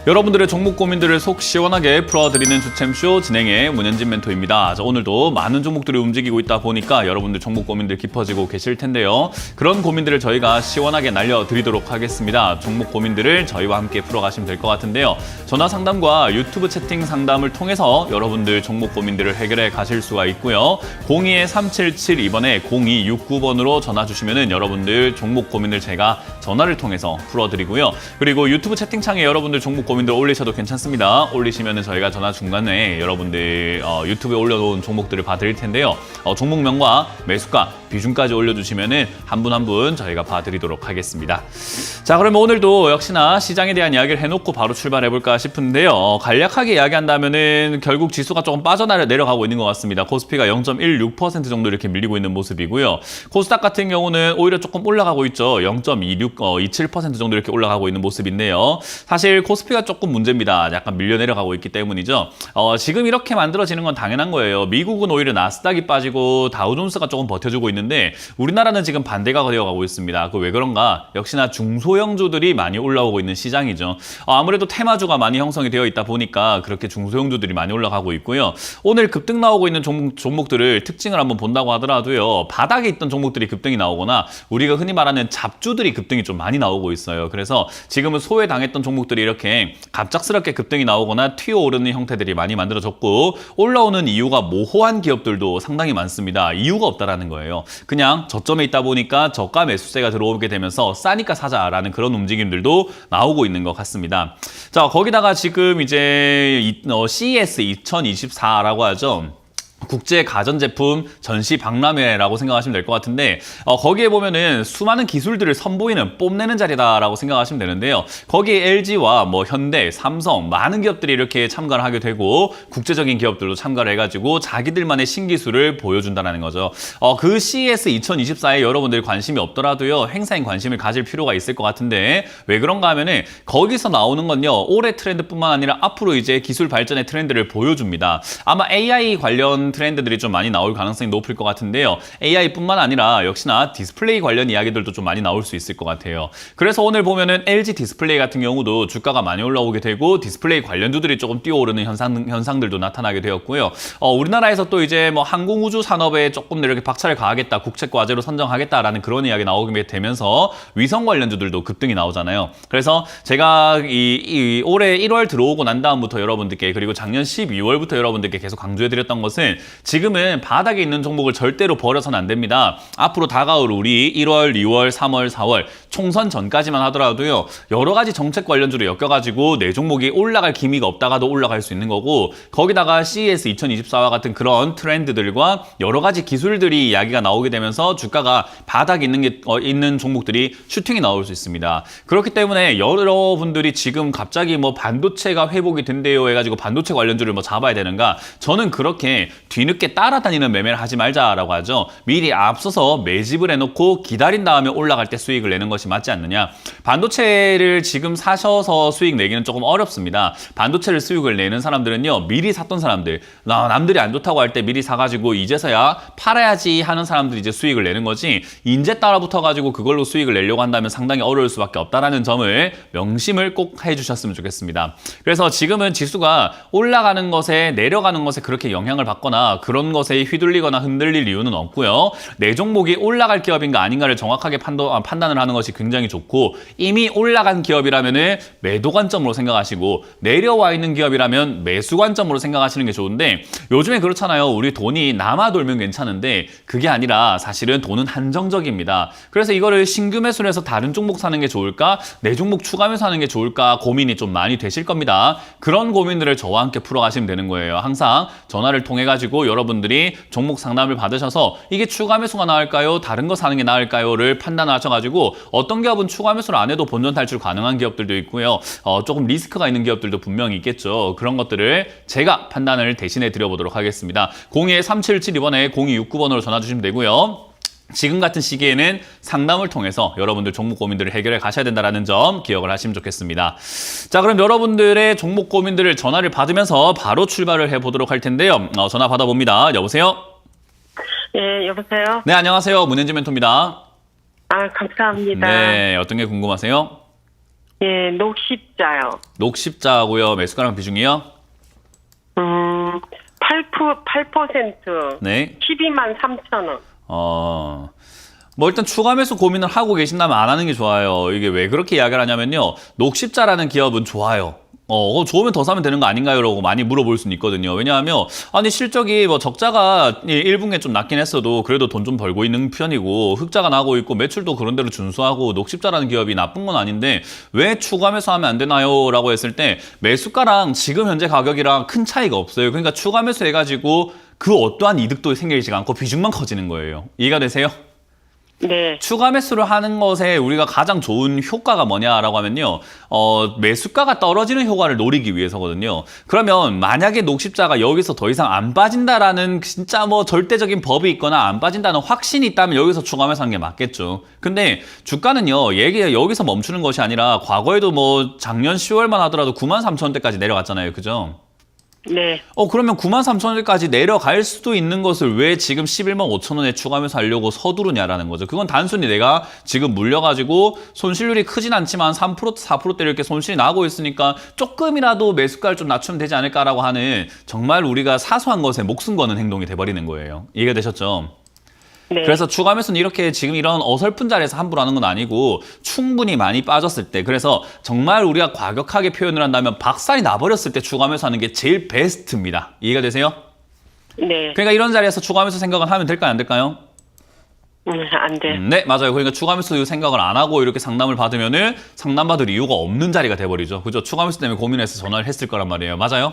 여러분들의 종목 고민들을 속 시원하게 풀어드리는 주챔쇼 진행의 문현진 멘토입니다. 자, 오늘도 많은 종목들이 움직이고 있다 보니까 여러분들 종목 고민들 깊어지고 계실 텐데요. 그런 고민들을 저희가 시원하게 날려드리도록 하겠습니다. 종목 고민들을 저희와 함께 풀어가시면 될 것 같은데요. 전화 상담과 유튜브 채팅 상담을 통해서 여러분들 종목 고민들을 해결해 가실 수가 있고요. 02-3772번에 0269번으로 전화 주시면은 여러분들 종목 고민들 제가 전화를 통해서 풀어드리고요. 그리고 유튜브 채팅창에 여러분들 종목 고민들 올리셔도 괜찮습니다. 올리시면은 저희가 전화 중간에 여러분들 유튜브에 올려놓은 종목들을 봐드릴 텐데요. 종목명과 매수가, 비중까지 올려주시면은 한 분 한 분 저희가 봐드리도록 하겠습니다. 자, 그러면 오늘도 역시나 시장에 대한 이야기를 해놓고 바로 출발해볼까 싶은데요. 간략하게 이야기한다면은 결국 지수가 조금 내려가고 있는 것 같습니다. 코스피가 0.16% 정도 이렇게 밀리고 있는 모습이고요. 코스닥 같은 경우는 오히려 조금 올라가고 있죠. 0.27% 정도 이렇게 올라가고 있는 모습인데요. 사실 코스피가 조금 문제입니다. 약간 밀려 내려가고 있기 때문이죠. 지금 이렇게 만들어지는 건 당연한 거예요. 미국은 오히려 나스닥이 빠지고 다우존스가 조금 버텨주고 있는데 우리나라는 지금 반대가 되어가고 있습니다. 그 왜 그런가? 역시나 중소형주들이 많이 올라오고 있는 시장이죠. 아무래도 테마주가 많이 형성이 되어 있다 보니까 그렇게 중소형주들이 많이 올라가고 있고요. 오늘 급등 나오고 있는 종목들을 특징을 한번 본다고 하더라도요. 바닥에 있던 종목들이 급등이 나오거나 우리가 흔히 말하는 잡주들이 급등이 좀 많이 나오고 있어요. 그래서 지금은 소외당했던 종목들이 이렇게 갑작스럽게 급등이 나오거나 튀어오르는 형태들이 많이 만들어졌고 올라오는 이유가 모호한 기업들도 상당히 많습니다. 이유가 없다라는 거예요. 그냥 저점에 있다 보니까 저가 매수세가 들어오게 되면서 싸니까 사자라는 그런 움직임들도 나오고 있는 것 같습니다. 자, 거기다가 지금 이제 CES 2024라고 하죠. 국제 가전제품 전시 박람회라고 생각하시면 될 것 같은데 거기에 보면은 수많은 기술들을 선보이는 뽐내는 자리다라고 생각하시면 되는데요. 거기에 LG와 뭐 현대, 삼성 많은 기업들이 이렇게 참가를 하게 되고 국제적인 기업들도 참가를 해가지고 자기들만의 신기술을 보여준다는 거죠. 그 CES 2024에 여러분들이 관심이 없더라도요. 행사인 관심을 가질 필요가 있을 것 같은데 왜 그런가 하면은 거기서 나오는 건요. 올해 트렌드뿐만 아니라 앞으로 이제 기술 발전의 트렌드를 보여줍니다. 아마 AI 관련 트렌드들이 좀 많이 나올 가능성이 높을 것 같은데요. AI뿐만 아니라 역시나 디스플레이 관련 이야기들도 좀 많이 나올 수 있을 것 같아요. 그래서 오늘 보면은 LG 디스플레이 같은 경우도 주가가 많이 올라오게 되고 디스플레이 관련주들이 조금 뛰어오르는 현상들도 나타나게 되었고요. 우리나라에서 또 이제 뭐 항공우주 산업에 조금 이렇게 박차를 가하겠다, 국책과제로 선정하겠다라는 그런 이야기 나오게 되면서 위성 관련주들도 급등이 나오잖아요. 그래서 제가 이 올해 1월 들어오고 난 다음부터 여러분들께 그리고 작년 12월부터 여러분들께 계속 강조해드렸던 것은 지금은 바닥에 있는 종목을 절대로 버려서는 안 됩니다. 앞으로 다가올 우리 1월, 2월, 3월, 4월 총선 전까지만 하더라도요. 여러 가지 정책 관련주로 엮여가지고 내 종목이 올라갈 기미가 없다가도 올라갈 수 있는 거고 거기다가 CES 2024와 같은 그런 트렌드들과 여러 가지 기술들이 이야기가 나오게 되면서 주가가 바닥에 있는 종목들이 슈팅이 나올 수 있습니다. 그렇기 때문에 여러분들이 지금 갑자기 뭐 반도체가 회복이 된대요 해가지고 반도체 관련주를 뭐 잡아야 되는가? 저는 그렇게 뒤늦게 따라다니는 매매를 하지 말자라고 하죠. 미리 앞서서 매집을 해놓고 기다린 다음에 올라갈 때 수익을 내는 것이 맞지 않느냐. 반도체를 지금 사셔서 수익 내기는 조금 어렵습니다. 반도체를 수익을 내는 사람들은요. 미리 샀던 사람들, 남들이 안 좋다고 할 때 미리 사가지고 이제서야 팔아야지 하는 사람들이 이제 수익을 내는 거지 인제 따라붙어가지고 그걸로 수익을 내려고 한다면 상당히 어려울 수밖에 없다라는 점을 명심을 꼭 해주셨으면 좋겠습니다. 그래서 지금은 지수가 올라가는 것에 내려가는 것에 그렇게 영향을 받거나 그런 것에 휘둘리거나 흔들릴 이유는 없고요. 내 종목이 올라갈 기업인가 아닌가를 정확하게 판단을 하는 것이 굉장히 좋고 이미 올라간 기업이라면 매도 관점으로 생각하시고 내려와 있는 기업이라면 매수 관점으로 생각하시는 게 좋은데 요즘에 그렇잖아요. 우리 돈이 남아 돌면 괜찮은데 그게 아니라 사실은 돈은 한정적입니다. 그래서 이거를 신규 매수를 해서 다른 종목 사는 게 좋을까? 내 종목 추가 매수하는 게 좋을까? 고민이 좀 많이 되실 겁니다. 그런 고민들을 저와 함께 풀어가시면 되는 거예요. 항상 전화를 통해 가지고 여러분들이 종목 상담을 받으셔서 이게 추가 매수가 나을까요? 다른 거 사는 게 나을까요?를 판단하셔가지고 어떤 기업은 추가 매수를 안 해도 본전 탈출 가능한 기업들도 있고요. 조금 리스크가 있는 기업들도 분명히 있겠죠. 그런 것들을 제가 판단을 대신해 드려보도록 하겠습니다. 02-3772번에 0269번으로 전화 주시면 되고요. 지금 같은 시기에는 상담을 통해서 여러분들 종목 고민들을 해결해 가셔야 된다는 점 기억을 하시면 좋겠습니다. 자, 그럼 여러분들의 종목 고민들을 전화를 받으면서 바로 출발을 해보도록 할 텐데요. 전화 받아봅니다. 여보세요? 네, 여보세요? 네, 안녕하세요. 문현진 멘토입니다. 감사합니다. 네, 어떤 게 궁금하세요? 예, 녹십자요. 녹십자고요. 매수가랑 비중이요? 8%, 네. 12만 3천 원. 뭐 일단 추가 매수 고민을 하고 계신다면 안 하는 게 좋아요. 이게 왜 그렇게 이야기를 하냐면요. 녹십자라는 기업은 좋아요. 좋으면 더 사면 되는 거 아닌가요? 라고 많이 물어볼 수는 있거든요. 왜냐하면, 아니, 실적이 뭐 적자가 1분기에 좀 낮긴 했어도 그래도 돈 좀 벌고 있는 편이고, 흑자가 나고 있고, 매출도 그런 대로 준수하고, 녹십자라는 기업이 나쁜 건 아닌데, 왜 추가 매수하면 안 되나요? 라고 했을 때, 매수가랑 지금 현재 가격이랑 큰 차이가 없어요. 그러니까 추가 매수 해가지고, 그 어떠한 이득도 생기지 않고 비중만 커지는 거예요. 이해가 되세요? 네. 추가 매수를 하는 것에 우리가 가장 좋은 효과가 뭐냐라고 하면요. 매수가가 떨어지는 효과를 노리기 위해서거든요. 그러면 만약에 녹십자가 여기서 더 이상 안 빠진다라는 진짜 뭐 절대적인 법이 있거나 안 빠진다는 확신이 있다면 여기서 추가 매수하는 게 맞겠죠. 근데 주가는요. 얘기 여기서 멈추는 것이 아니라 과거에도 뭐 작년 10월만 하더라도 93,000원대까지 내려갔잖아요. 그죠? 네. 그러면 93,000원까지 내려갈 수도 있는 것을 왜 지금 11만 5천 원에 추가하면서 하려고 서두르냐라는 거죠. 그건 단순히 내가 지금 물려가지고 손실률이 크진 않지만 3%, 4%대 이렇게 손실이 나고 있으니까 조금이라도 매수가를 좀 낮추면 되지 않을까라고 하는 정말 우리가 사소한 것에 목숨 거는 행동이 돼버리는 거예요. 이해가 되셨죠? 네. 그래서 추가 매수는 이렇게 지금 이런 어설픈 자리에서 함부로 하는 건 아니고 충분히 많이 빠졌을 때 그래서 정말 우리가 과격하게 표현을 한다면 박살이 나버렸을 때 추가 매수하는 게 제일 베스트입니다. 이해가 되세요? 네. 그러니까 이런 자리에서 추가 매수 생각은 하면 될까요? 안 될까요? 안 돼. 네, 맞아요. 그러니까 추가 매수 생각을 안 하고 이렇게 상담을 받으면은 상담받을 이유가 없는 자리가 돼버리죠. 그죠? 추가 매수 때문에 고민해서 전화를 했을 거란 말이에요. 맞아요?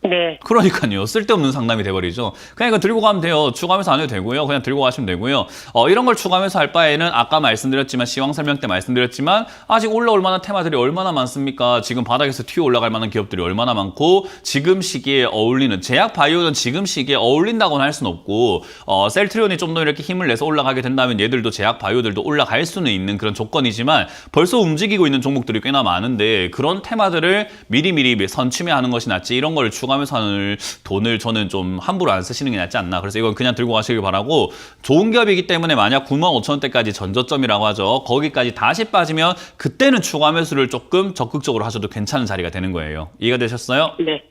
네. 그러니까요. 쓸데없는 상담이 돼버리죠. 그냥 이거 들고 가면 돼요. 추가하면서 안 해도 되고요. 그냥 들고 가시면 되고요. 이런 걸 추가하면서 할 바에는 아까 말씀드렸지만 시황 설명 때 말씀드렸지만 아직 올라올 만한 테마들이 얼마나 많습니까? 지금 바닥에서 튀어 올라갈 만한 기업들이 얼마나 많고 지금 시기에 어울리는 제약 바이오는 지금 시기에 어울린다고는 할 수는 없고 셀트리온이 좀 더 이렇게 힘을 내서 올라가게 된다면 얘들도 제약 바이오들도 올라갈 수는 있는 그런 조건이지만 벌써 움직이고 있는 종목들이 꽤나 많은데 그런 테마들을 미리미리 선취매하는 것이 낫지 이런 걸 추가하면서 하는 돈을 저는 좀 함부로 안 쓰시는 게 낫지 않나. 그래서 이건 그냥 들고 가시길 바라고 좋은 기업이기 때문에 만약 95,000원대까지 전저점이라고 하죠. 거기까지 다시 빠지면 그때는 추가 매수를 조금 적극적으로 하셔도 괜찮은 자리가 되는 거예요. 이해가 되셨어요? 네.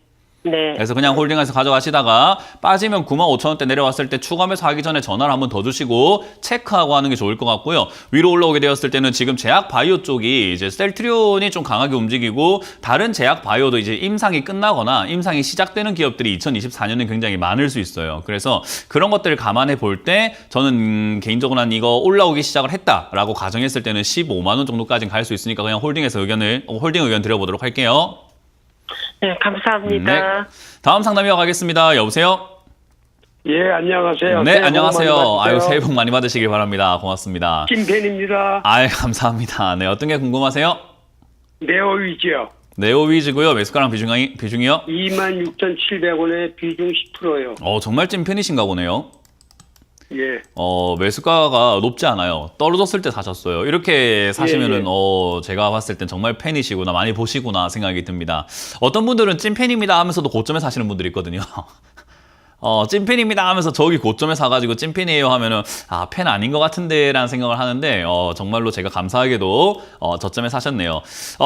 네. 그래서 그냥 홀딩해서 가져가시다가 빠지면 95,000원대 내려왔을 때 추가 매수 하기 전에 전화를 한번 더 주시고 체크하고 하는 게 좋을 것 같고요. 위로 올라오게 되었을 때는 지금 제약 바이오 쪽이 이제 셀트리온이 좀 강하게 움직이고 다른 제약 바이오도 이제 임상이 끝나거나 임상이 시작되는 기업들이 2024년에 굉장히 많을 수 있어요. 그래서 그런 것들을 감안해 볼 때 저는 개인적으로 난 이거 올라오기 시작을 했다라고 가정했을 때는 15만 원 정도까지는 갈 수 있으니까 그냥 홀딩 의견 드려보도록 할게요. 네, 감사합니다. 네. 다음 상담 이어가겠습니다. 여보세요? 예, 안녕하세요. 네, 새해 복 안녕하세요. 많이 받으세요. 아유, 새해 복 많이 받으시길 바랍니다. 고맙습니다. 김팬입니다. 아유, 감사합니다. 네, 어떤 게 궁금하세요? 네오위즈요. 네오위즈고요. 매수가랑 비중이요? 26,700원에 비중 10%요. 정말 찐팬이신가 보네요. 예. 매수가가 높지 않아요. 떨어졌을 때 사셨어요. 이렇게 사시면은, 예. 제가 봤을 땐 정말 팬이시구나, 많이 보시구나 생각이 듭니다. 어떤 분들은 찐팬입니다 하면서도 고점에 사시는 분들이 있거든요. 찐팬입니다 하면서 저기 고점에 사가지고 찐팬이에요 하면은 팬 아닌 것 같은데 라는 생각을 하는데 정말로 제가 감사하게도 저점에 사셨네요.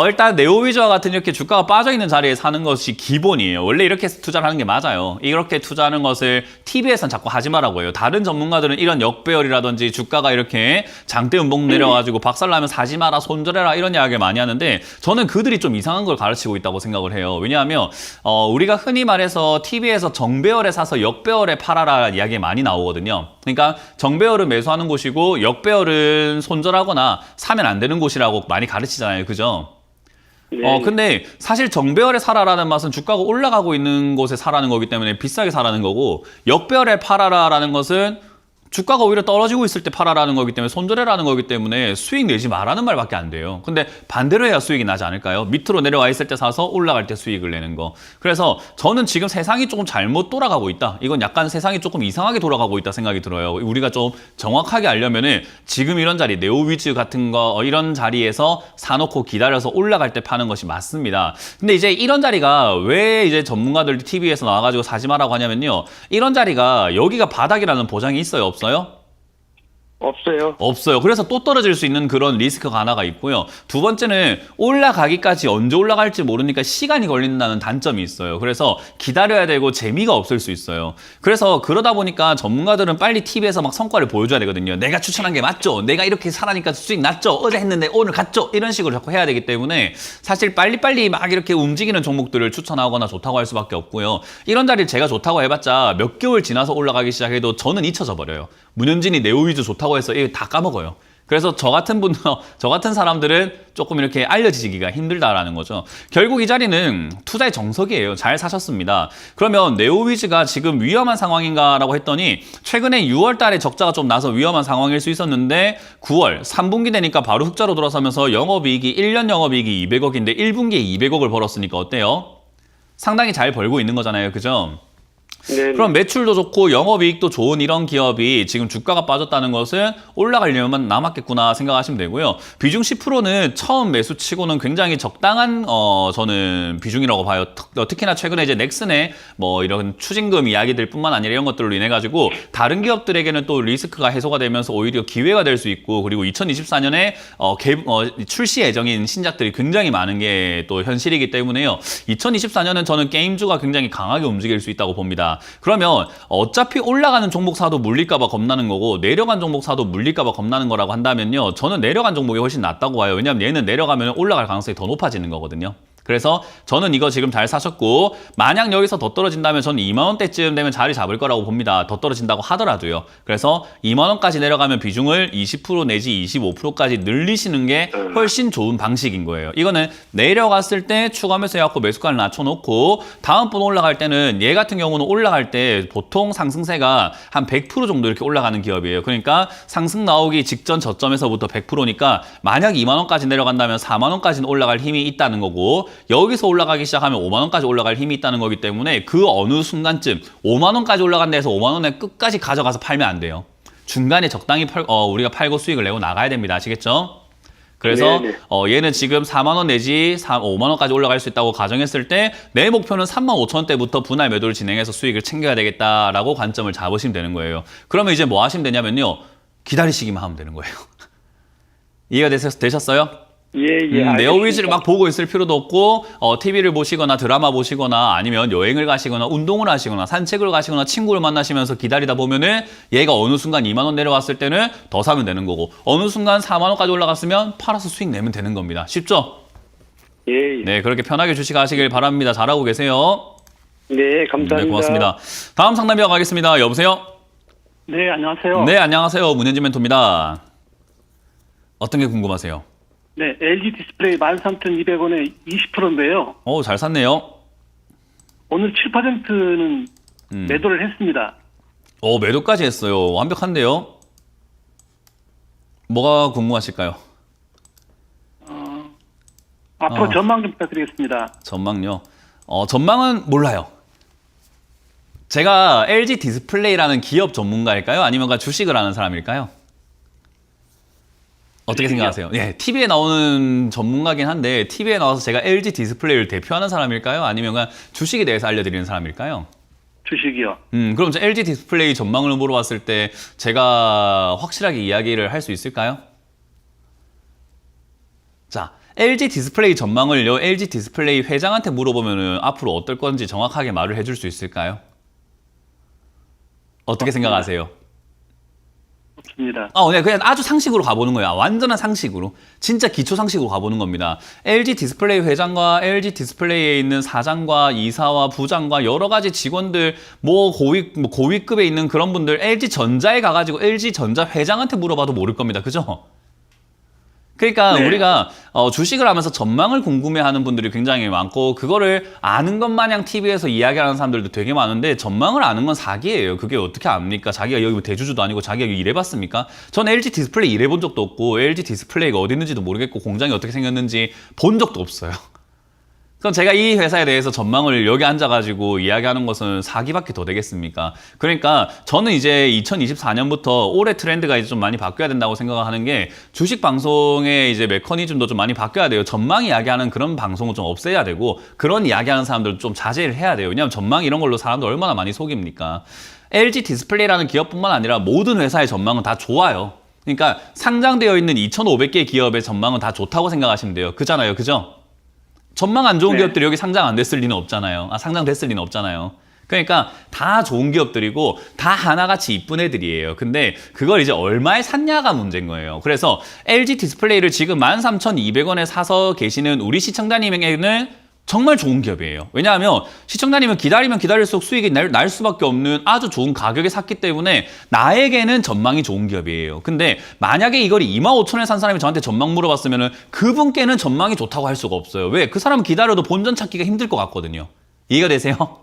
일단 네오위즈와 같은 이렇게 주가가 빠져있는 자리에 사는 것이 기본이에요. 원래 이렇게 투자를 하는 게 맞아요. 이렇게 투자하는 것을 TV에선 자꾸 하지 말라고 해요. 다른 전문가들은 이런 역배열이라든지 주가가 이렇게 장대 음봉 내려가지고 박살나면 사지 마라 손절해라 이런 이야기를 많이 하는데 저는 그들이 좀 이상한 걸 가르치고 있다고 생각을 해요. 왜냐하면 우리가 흔히 말해서 TV에서 정배열에 사서 역배열에 팔아라 이야기 많이 나오거든요. 그러니까 정배열은 매수하는 곳이고 역배열은 손절하거나 사면 안 되는 곳이라고 많이 가르치잖아요. 그죠? 네. 근데 사실 정배열에 사라라는 맛은 주가가 올라가고 있는 곳에 사라는 거기 때문에 비싸게 사라는 거고 역배열에 팔아라라는 것은 주가가 오히려 떨어지고 있을 때 팔아라는 거기 때문에 손절해라는 거기 때문에 수익 내지 마라는 말밖에 안 돼요. 근데 반대로 해야 수익이 나지 않을까요? 밑으로 내려와 있을 때 사서 올라갈 때 수익을 내는 거. 그래서 저는 지금 세상이 조금 잘못 돌아가고 있다. 이건 약간 세상이 조금 이상하게 돌아가고 있다 생각이 들어요. 우리가 좀 정확하게 알려면은 지금 이런 자리, 네오위즈 같은 거 이런 자리에서 사놓고 기다려서 올라갈 때 파는 것이 맞습니다. 근데 이제 이런 자리가 왜 이제 전문가들 TV에서 나와가지고 사지 마라고 하냐면요. 이런 자리가 여기가 바닥이라는 보장이 있어요? 없어요? 없어요. 없어요. 그래서 또 떨어질 수 있는 그런 리스크가 하나가 있고요. 두 번째는 올라가기까지 언제 올라갈지 모르니까 시간이 걸린다는 단점이 있어요. 그래서 기다려야 되고 재미가 없을 수 있어요. 그래서 그러다 보니까 전문가들은 빨리 TV에서 막 성과를 보여줘야 되거든요. 내가 추천한 게 맞죠? 내가 이렇게 사라니까 수익 났죠? 어제 했는데 오늘 갔죠? 이런 식으로 자꾸 해야 되기 때문에 사실 빨리빨리 막 이렇게 움직이는 종목들을 추천하거나 좋다고 할 수밖에 없고요. 이런 자리를 제가 좋다고 해봤자 몇 개월 지나서 올라가기 시작해도 저는 잊혀져 버려요. 문현진이 네오위즈 좋다고 해서 이거 다 까먹어요. 그래서 저 같은 사람들은 조금 이렇게 알려지기가 힘들다라는 거죠. 결국 이 자리는 투자의 정석이에요. 잘 사셨습니다. 그러면 네오위즈가 지금 위험한 상황인가라고 했더니 최근에 6월 달에 적자가 좀 나서 위험한 상황일 수 있었는데 9월 3분기 되니까 바로 흑자로 돌아서면서 영업이익이 1년 영업이익이 200억인데 1분기에 200억을 벌었으니까 어때요? 상당히 잘 벌고 있는 거잖아요. 그죠? 네. 그럼 매출도 좋고 영업이익도 좋은 이런 기업이 지금 주가가 빠졌다는 것은 올라가려면 남았겠구나 생각하시면 되고요. 비중 10%는 처음 매수치고는 굉장히 적당한 저는 비중이라고 봐요. 특히나 최근에 이제 넥슨의 뭐 이런 추징금 이야기들 뿐만 아니라 이런 것들로 인해 가지고 다른 기업들에게는 또 리스크가 해소가 되면서 오히려 기회가 될 수 있고, 그리고 2024년에 출시 예정인 신작들이 굉장히 많은 게 또 현실이기 때문에요. 2024년은 저는 게임주가 굉장히 강하게 움직일 수 있다고 봅니다. 그러면 어차피 올라가는 종목 사도 물릴까봐 겁나는 거고 내려간 종목 사도 물릴까봐 겁나는 거라고 한다면요, 저는 내려간 종목이 훨씬 낫다고 봐요. 왜냐하면 얘는 내려가면 올라갈 가능성이 더 높아지는 거거든요. 그래서 저는 이거 지금 잘 사셨고, 만약 여기서 더 떨어진다면 저는 2만 원대쯤 되면 자리 잡을 거라고 봅니다. 더 떨어진다고 하더라도요. 그래서 2만 원까지 내려가면 비중을 20% 내지 25%까지 늘리시는 게 훨씬 좋은 방식인 거예요. 이거는 내려갔을 때 추가 매수해갖고 매수가를 낮춰놓고 다음번 올라갈 때는, 얘 같은 경우는 올라갈 때 보통 상승세가 한 100% 정도 이렇게 올라가는 기업이에요. 그러니까 상승 나오기 직전 저점에서부터 100%니까 만약 2만 원까지 내려간다면 4만 원까지는 올라갈 힘이 있다는 거고, 여기서 올라가기 시작하면 5만 원까지 올라갈 힘이 있다는 거기 때문에 그 어느 순간쯤 5만 원까지 올라간다 해서 5만 원에 끝까지 가져가서 팔면 안 돼요. 중간에 적당히 우리가 팔고 수익을 내고 나가야 됩니다. 아시겠죠? 그래서 얘는 지금 4만 원 내지 5만 원까지 올라갈 수 있다고 가정했을 때 내 목표는 3만 5천 원대부터 분할 매도를 진행해서 수익을 챙겨야 되겠다라고 관점을 잡으시면 되는 거예요. 그러면 이제 뭐 하시면 되냐면요, 기다리시기만 하면 되는 거예요. 이해가 되셨어요? 예. 네오위즈를 막 보고 있을 필요도 없고, TV를 보시거나 드라마 보시거나 아니면 여행을 가시거나 운동을 하시거나 산책을 가시거나 친구를 만나시면서 기다리다 보면은 얘가 어느 순간 2만 원 내려갔을 때는 더 사면 되는 거고, 어느 순간 4만 원까지 올라갔으면 팔아서 수익 내면 되는 겁니다. 쉽죠? 예. 네, 그렇게 편하게 주식하시길 바랍니다. 잘하고 계세요. 네, 감사합니다. 네, 고맙습니다. 다음 상담 이어가겠습니다. 여보세요? 네, 안녕하세요. 네, 안녕하세요. 문현진 멘토입니다. 어떤 게 궁금하세요? 네, LG 디스플레이 13,200원에 20%인데요. 잘 샀네요. 오늘 7%는 매도를 했습니다. 매도까지 했어요. 완벽한데요. 뭐가 궁금하실까요? 앞으로 전망 좀 부탁드리겠습니다. 전망요. 전망은 몰라요. 제가 LG 디스플레이라는 기업 전문가일까요? 아니면 주식을 하는 사람일까요? 어떻게 생각하세요? 예, TV에 나오는 전문가긴 한데 TV에 나와서 제가 LG 디스플레이를 대표하는 사람일까요? 아니면 주식에 대해서 알려드리는 사람일까요? 주식이요. 그럼 저 LG 디스플레이 전망을 물어봤을 때 제가 확실하게 이야기를 할 수 있을까요? 자, LG 디스플레이 전망을요, LG 디스플레이 회장한테 물어보면은 앞으로 어떨 건지 정확하게 말을 해줄 수 있을까요? 어떻게 생각하세요? 없습니다. 네, 그냥 아주 상식으로 가보는 거야. 완전한 상식으로. 진짜 기초 상식으로 가보는 겁니다. LG 디스플레이 회장과 LG 디스플레이에 있는 사장과 이사와 부장과 여러 가지 직원들, 고위급에 있는 그런 분들, LG 전자에 가가지고 LG 전자 회장한테 물어봐도 모를 겁니다. 그죠? 그러니까 네. 우리가 주식을 하면서 전망을 궁금해하는 분들이 굉장히 많고, 그거를 아는 것 마냥 TV에서 이야기하는 사람들도 되게 많은데, 전망을 아는 건 사기예요. 그게 어떻게 압니까? 자기가 여기 대주주도 아니고 자기가 여기 일해봤습니까? 전 LG 디스플레이 일해본 적도 없고, LG 디스플레이가 어디 있는지도 모르겠고, 공장이 어떻게 생겼는지 본 적도 없어요. 그럼 제가 이 회사에 대해서 전망을 여기 앉아가지고 이야기하는 것은 사기밖에 더 되겠습니까? 그러니까 저는 이제 2024년부터 올해 트렌드가 이제 좀 많이 바뀌어야 된다고 생각하는 게, 주식 방송의 이제 메커니즘도 좀 많이 바뀌어야 돼요. 전망 이야기하는 그런 방송은 좀 없애야 되고, 그런 이야기하는 사람들 좀 자제를 해야 돼요. 왜냐하면 전망 이런 걸로 사람들 얼마나 많이 속입니까? LG 디스플레이라는 기업뿐만 아니라 모든 회사의 전망은 다 좋아요. 그러니까 상장되어 있는 2,500개 기업의 전망은 다 좋다고 생각하시면 돼요. 그잖아요. 그죠? 전망 안 좋은 네. 기업들이 여기 상장 안 됐을 리는 없잖아요. 상장됐을 리는 없잖아요. 그러니까 다 좋은 기업들이고 다 하나같이 이쁜 애들이에요. 근데 그걸 이제 얼마에 샀냐가 문제인 거예요. 그래서 LG 디스플레이를 지금 13,200원에 사서 계시는 우리 시청자님에게는 정말 좋은 기업이에요. 왜냐하면 시청자님은 기다리면 기다릴수록 수익이 날 수밖에 없는 아주 좋은 가격에 샀기 때문에 나에게는 전망이 좋은 기업이에요. 근데 만약에 이걸 25,000원에 산 사람이 저한테 전망 물어봤으면 그분께는 전망이 좋다고 할 수가 없어요. 왜? 그 사람은 기다려도 본전 찾기가 힘들 것 같거든요. 이해가 되세요?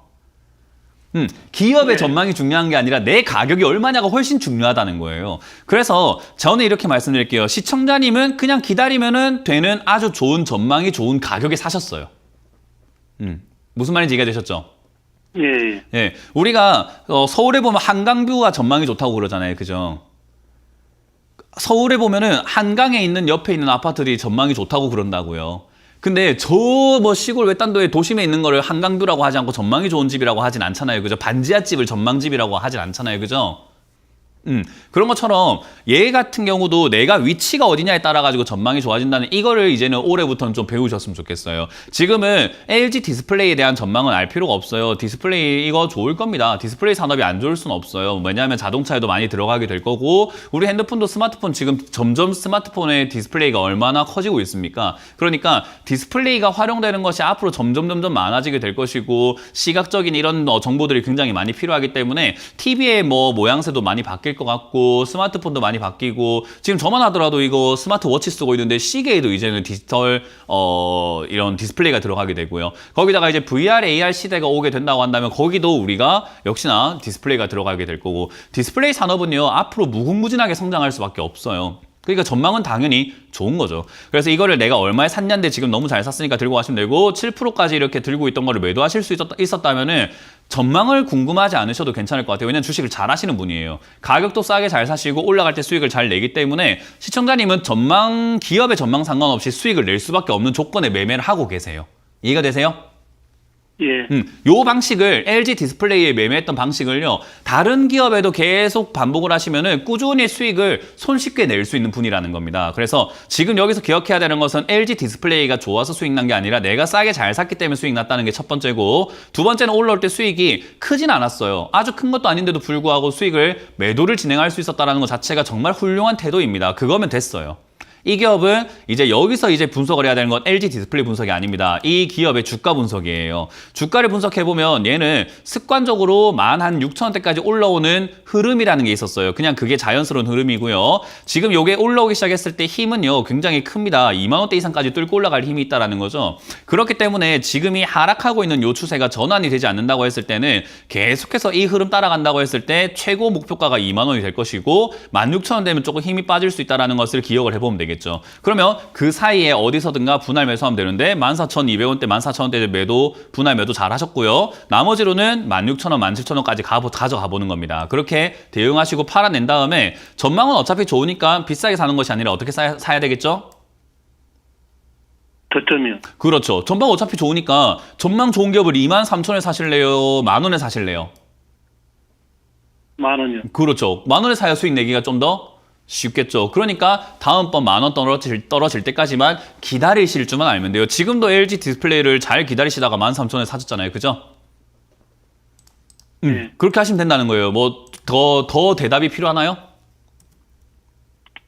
기업의 네. 전망이 중요한 게 아니라 내 가격이 얼마냐가 훨씬 중요하다는 거예요. 그래서 저는 이렇게 말씀드릴게요. 시청자님은 그냥 기다리면은 되는 아주 좋은 전망이 좋은 가격에 사셨어요. 무슨 말인지 이해가 되셨죠? 예, 예. 예, 우리가 서울에 보면 한강뷰가 전망이 좋다고 그러잖아요. 그죠? 서울에 보면은 한강에 있는 옆에 있는 아파트들이 전망이 좋다고 그런다고요. 근데 저 뭐 시골 외딴도에 도심에 있는 거를 한강뷰라고 하지 않고 전망이 좋은 집이라고 하진 않잖아요. 그죠? 반지하 집을 전망집이라고 하진 않잖아요. 그죠? 그런 것처럼 얘 같은 경우도 내가 위치가 어디냐에 따라 가지고 전망이 좋아진다는 이거를 이제는 올해부터는 좀 배우셨으면 좋겠어요. 지금은 LG 디스플레이에 대한 전망은 알 필요가 없어요. 디스플레이 이거 좋을 겁니다. 디스플레이 산업이 안 좋을 수는 없어요. 왜냐하면 자동차에도 많이 들어가게 될 거고 우리 핸드폰도 스마트폰 지금 점점 스마트폰의 디스플레이가 얼마나 커지고 있습니까? 그러니까 디스플레이가 활용되는 것이 앞으로 점점 많아지게 될 것이고 시각적인 이런 정보들이 굉장히 많이 필요하기 때문에 TV의 뭐 모양새도 많이 바뀔 것 같고 스마트폰도 많이 바뀌고 지금 저만 하더라도 이거 스마트워치 쓰고 있는데 시계에도 이제는 디지털 이런 디스플레이가 들어가게 되고요. 거기다가 이제 VR, AR 시대가 오게 된다고 한다면 거기도 우리가 역시나 디스플레이가 들어가게 될 거고 디스플레이 산업은요 앞으로 무궁무진하게 성장할 수밖에 없어요. 그러니까 전망은 당연히 좋은 거죠. 그래서 이거를 내가 얼마에 샀냐인데 지금 너무 잘 샀으니까 들고 가시면 되고 7%까지 이렇게 들고 있던 거를 매도하실 수 있었다면은 전망을 궁금하지 않으셔도 괜찮을 것 같아요. 왜냐면 주식을 잘 하시는 분이에요. 가격도 싸게 잘 사시고 올라갈 때 수익을 잘 내기 때문에 시청자님은 기업의 전망 상관없이 수익을 낼 수밖에 없는 조건에 매매를 하고 계세요. 이해가 되세요? 예. 요 방식을 LG 디스플레이에 매매했던 방식을요 다른 기업에도 계속 반복을 하시면은 꾸준히 수익을 손쉽게 낼 수 있는 분이라는 겁니다. 그래서 지금 여기서 기억해야 되는 것은 LG 디스플레이가 좋아서 수익 난 게 아니라 내가 싸게 잘 샀기 때문에 수익 났다는 게 첫 번째고 두 번째는 올라올 때 수익이 크진 않았어요. 아주 큰 것도 아닌데도 불구하고 수익을 매도를 진행할 수 있었다는 것 자체가 정말 훌륭한 태도입니다. 그거면 됐어요. 이 기업은 이제 여기서 이제 분석을 해야 되는 건 LG 디스플레이 분석이 아닙니다. 이 기업의 주가 분석이에요. 주가를 분석해보면 얘는 습관적으로 16,000원대까지 올라오는 흐름이라는 게 있었어요. 그냥 그게 자연스러운 흐름이고요. 지금 요게 올라오기 시작했을 때 힘은요 굉장히 큽니다. 20,000원대 이상까지 뚫고 올라갈 힘이 있다는 거죠. 그렇기 때문에 지금이 하락하고 있는 요 추세가 전환이 되지 않는다고 했을 때는 계속해서 이 흐름 따라간다고 했을 때 최고 목표가가 20,000원이 될 것이고 16,000원 되면 조금 힘이 빠질 수 있다는 것을 기억을 해보면 되겠죠. 그러면 그 사이에 어디서든가 분할 매수하면 되는데 14,200원대, 14,000원대 매도, 분할 매도 잘 하셨고요. 나머지로는 16,000원, 17,000원까지 가져가 보는 겁니다. 그렇게 대응하시고 팔아낸 다음에 전망은 어차피 좋으니까 비싸게 사는 것이 아니라 어떻게 사야 되겠죠? 저점이요. 그렇죠. 전망 어차피 좋으니까 전망 좋은 기업을 23,000원에 사실래요? 만원에 사실래요? 10,000원이요. 그렇죠. 만원에 사야 수익 내기가 좀 더 쉽겠죠. 그러니까 다음번 10,000원 떨어질 때까지만 기다리실 줄만 알면 돼요. 지금도 LG 디스플레이를 잘 기다리시다가 13,000원에 사셨잖아요. 그죠? 네. 그렇게 하시면 된다는 거예요. 뭐 더 대답이 필요하나요?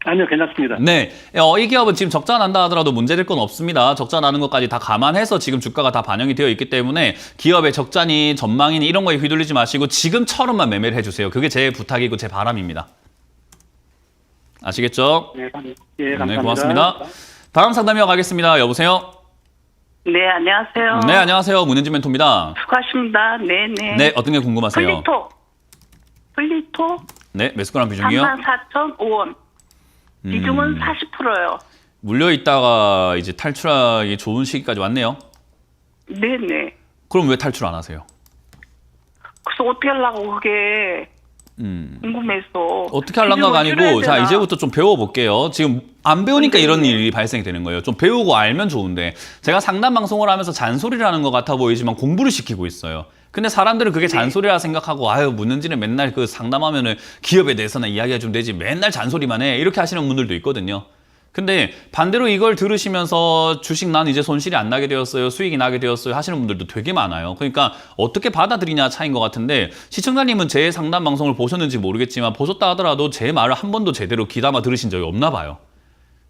아니요, 괜찮습니다. 네. 이 기업은 지금 적자 난다 하더라도 문제될 건 없습니다. 적자 나는 것까지 다 감안해서 지금 주가가 다 반영이 되어 있기 때문에 기업의 적자니 전망이니 이런 거에 휘둘리지 마시고 지금처럼만 매매를 해주세요. 그게 제 부탁이고 제 바람입니다. 아시겠죠? 예, 감사합니다. 네, 고맙습니다. 다음 상담 이어가겠습니다. 여보세요? 네, 안녕하세요. 네, 안녕하세요. 문현진 멘토입니다. 수고하십니다. 네네. 네, 어떤 게 궁금하세요? 플리토 네, 매수가랑 비중이요? 34,005원. 비중은 40%예요. 물려있다가 이제 탈출하기 좋은 시기까지 왔네요. 네네. 그럼 왜 탈출 안 하세요? 그래서 어떻게 하려고 그게 궁금해서. 어떻게 하려는가가 아니고 자 이제부터 좀 배워볼게요. 지금 안 배우니까 이런 일이 발생이 되는 거예요. 좀 배우고 알면 좋은데 제가 상담 방송을 하면서 잔소리를 하는 것 같아 보이지만 공부를 시키고 있어요. 근데 사람들은 그게 잔소리라 생각하고 아유 묻는지는 맨날 그 상담하면은 기업에 대해서나 이야기가 좀 되지 맨날 잔소리만 해 이렇게 하시는 분들도 있거든요. 근데 반대로 이걸 들으시면서 주식 난 이제 손실이 안 나게 되었어요. 수익이 나게 되었어요. 하시는 분들도 되게 많아요. 그러니까 어떻게 받아들이냐 차이인 것 같은데 시청자님은 제 상담 방송을 보셨는지 모르겠지만 보셨다 하더라도 제 말을 한 번도 제대로 귀담아 들으신 적이 없나 봐요.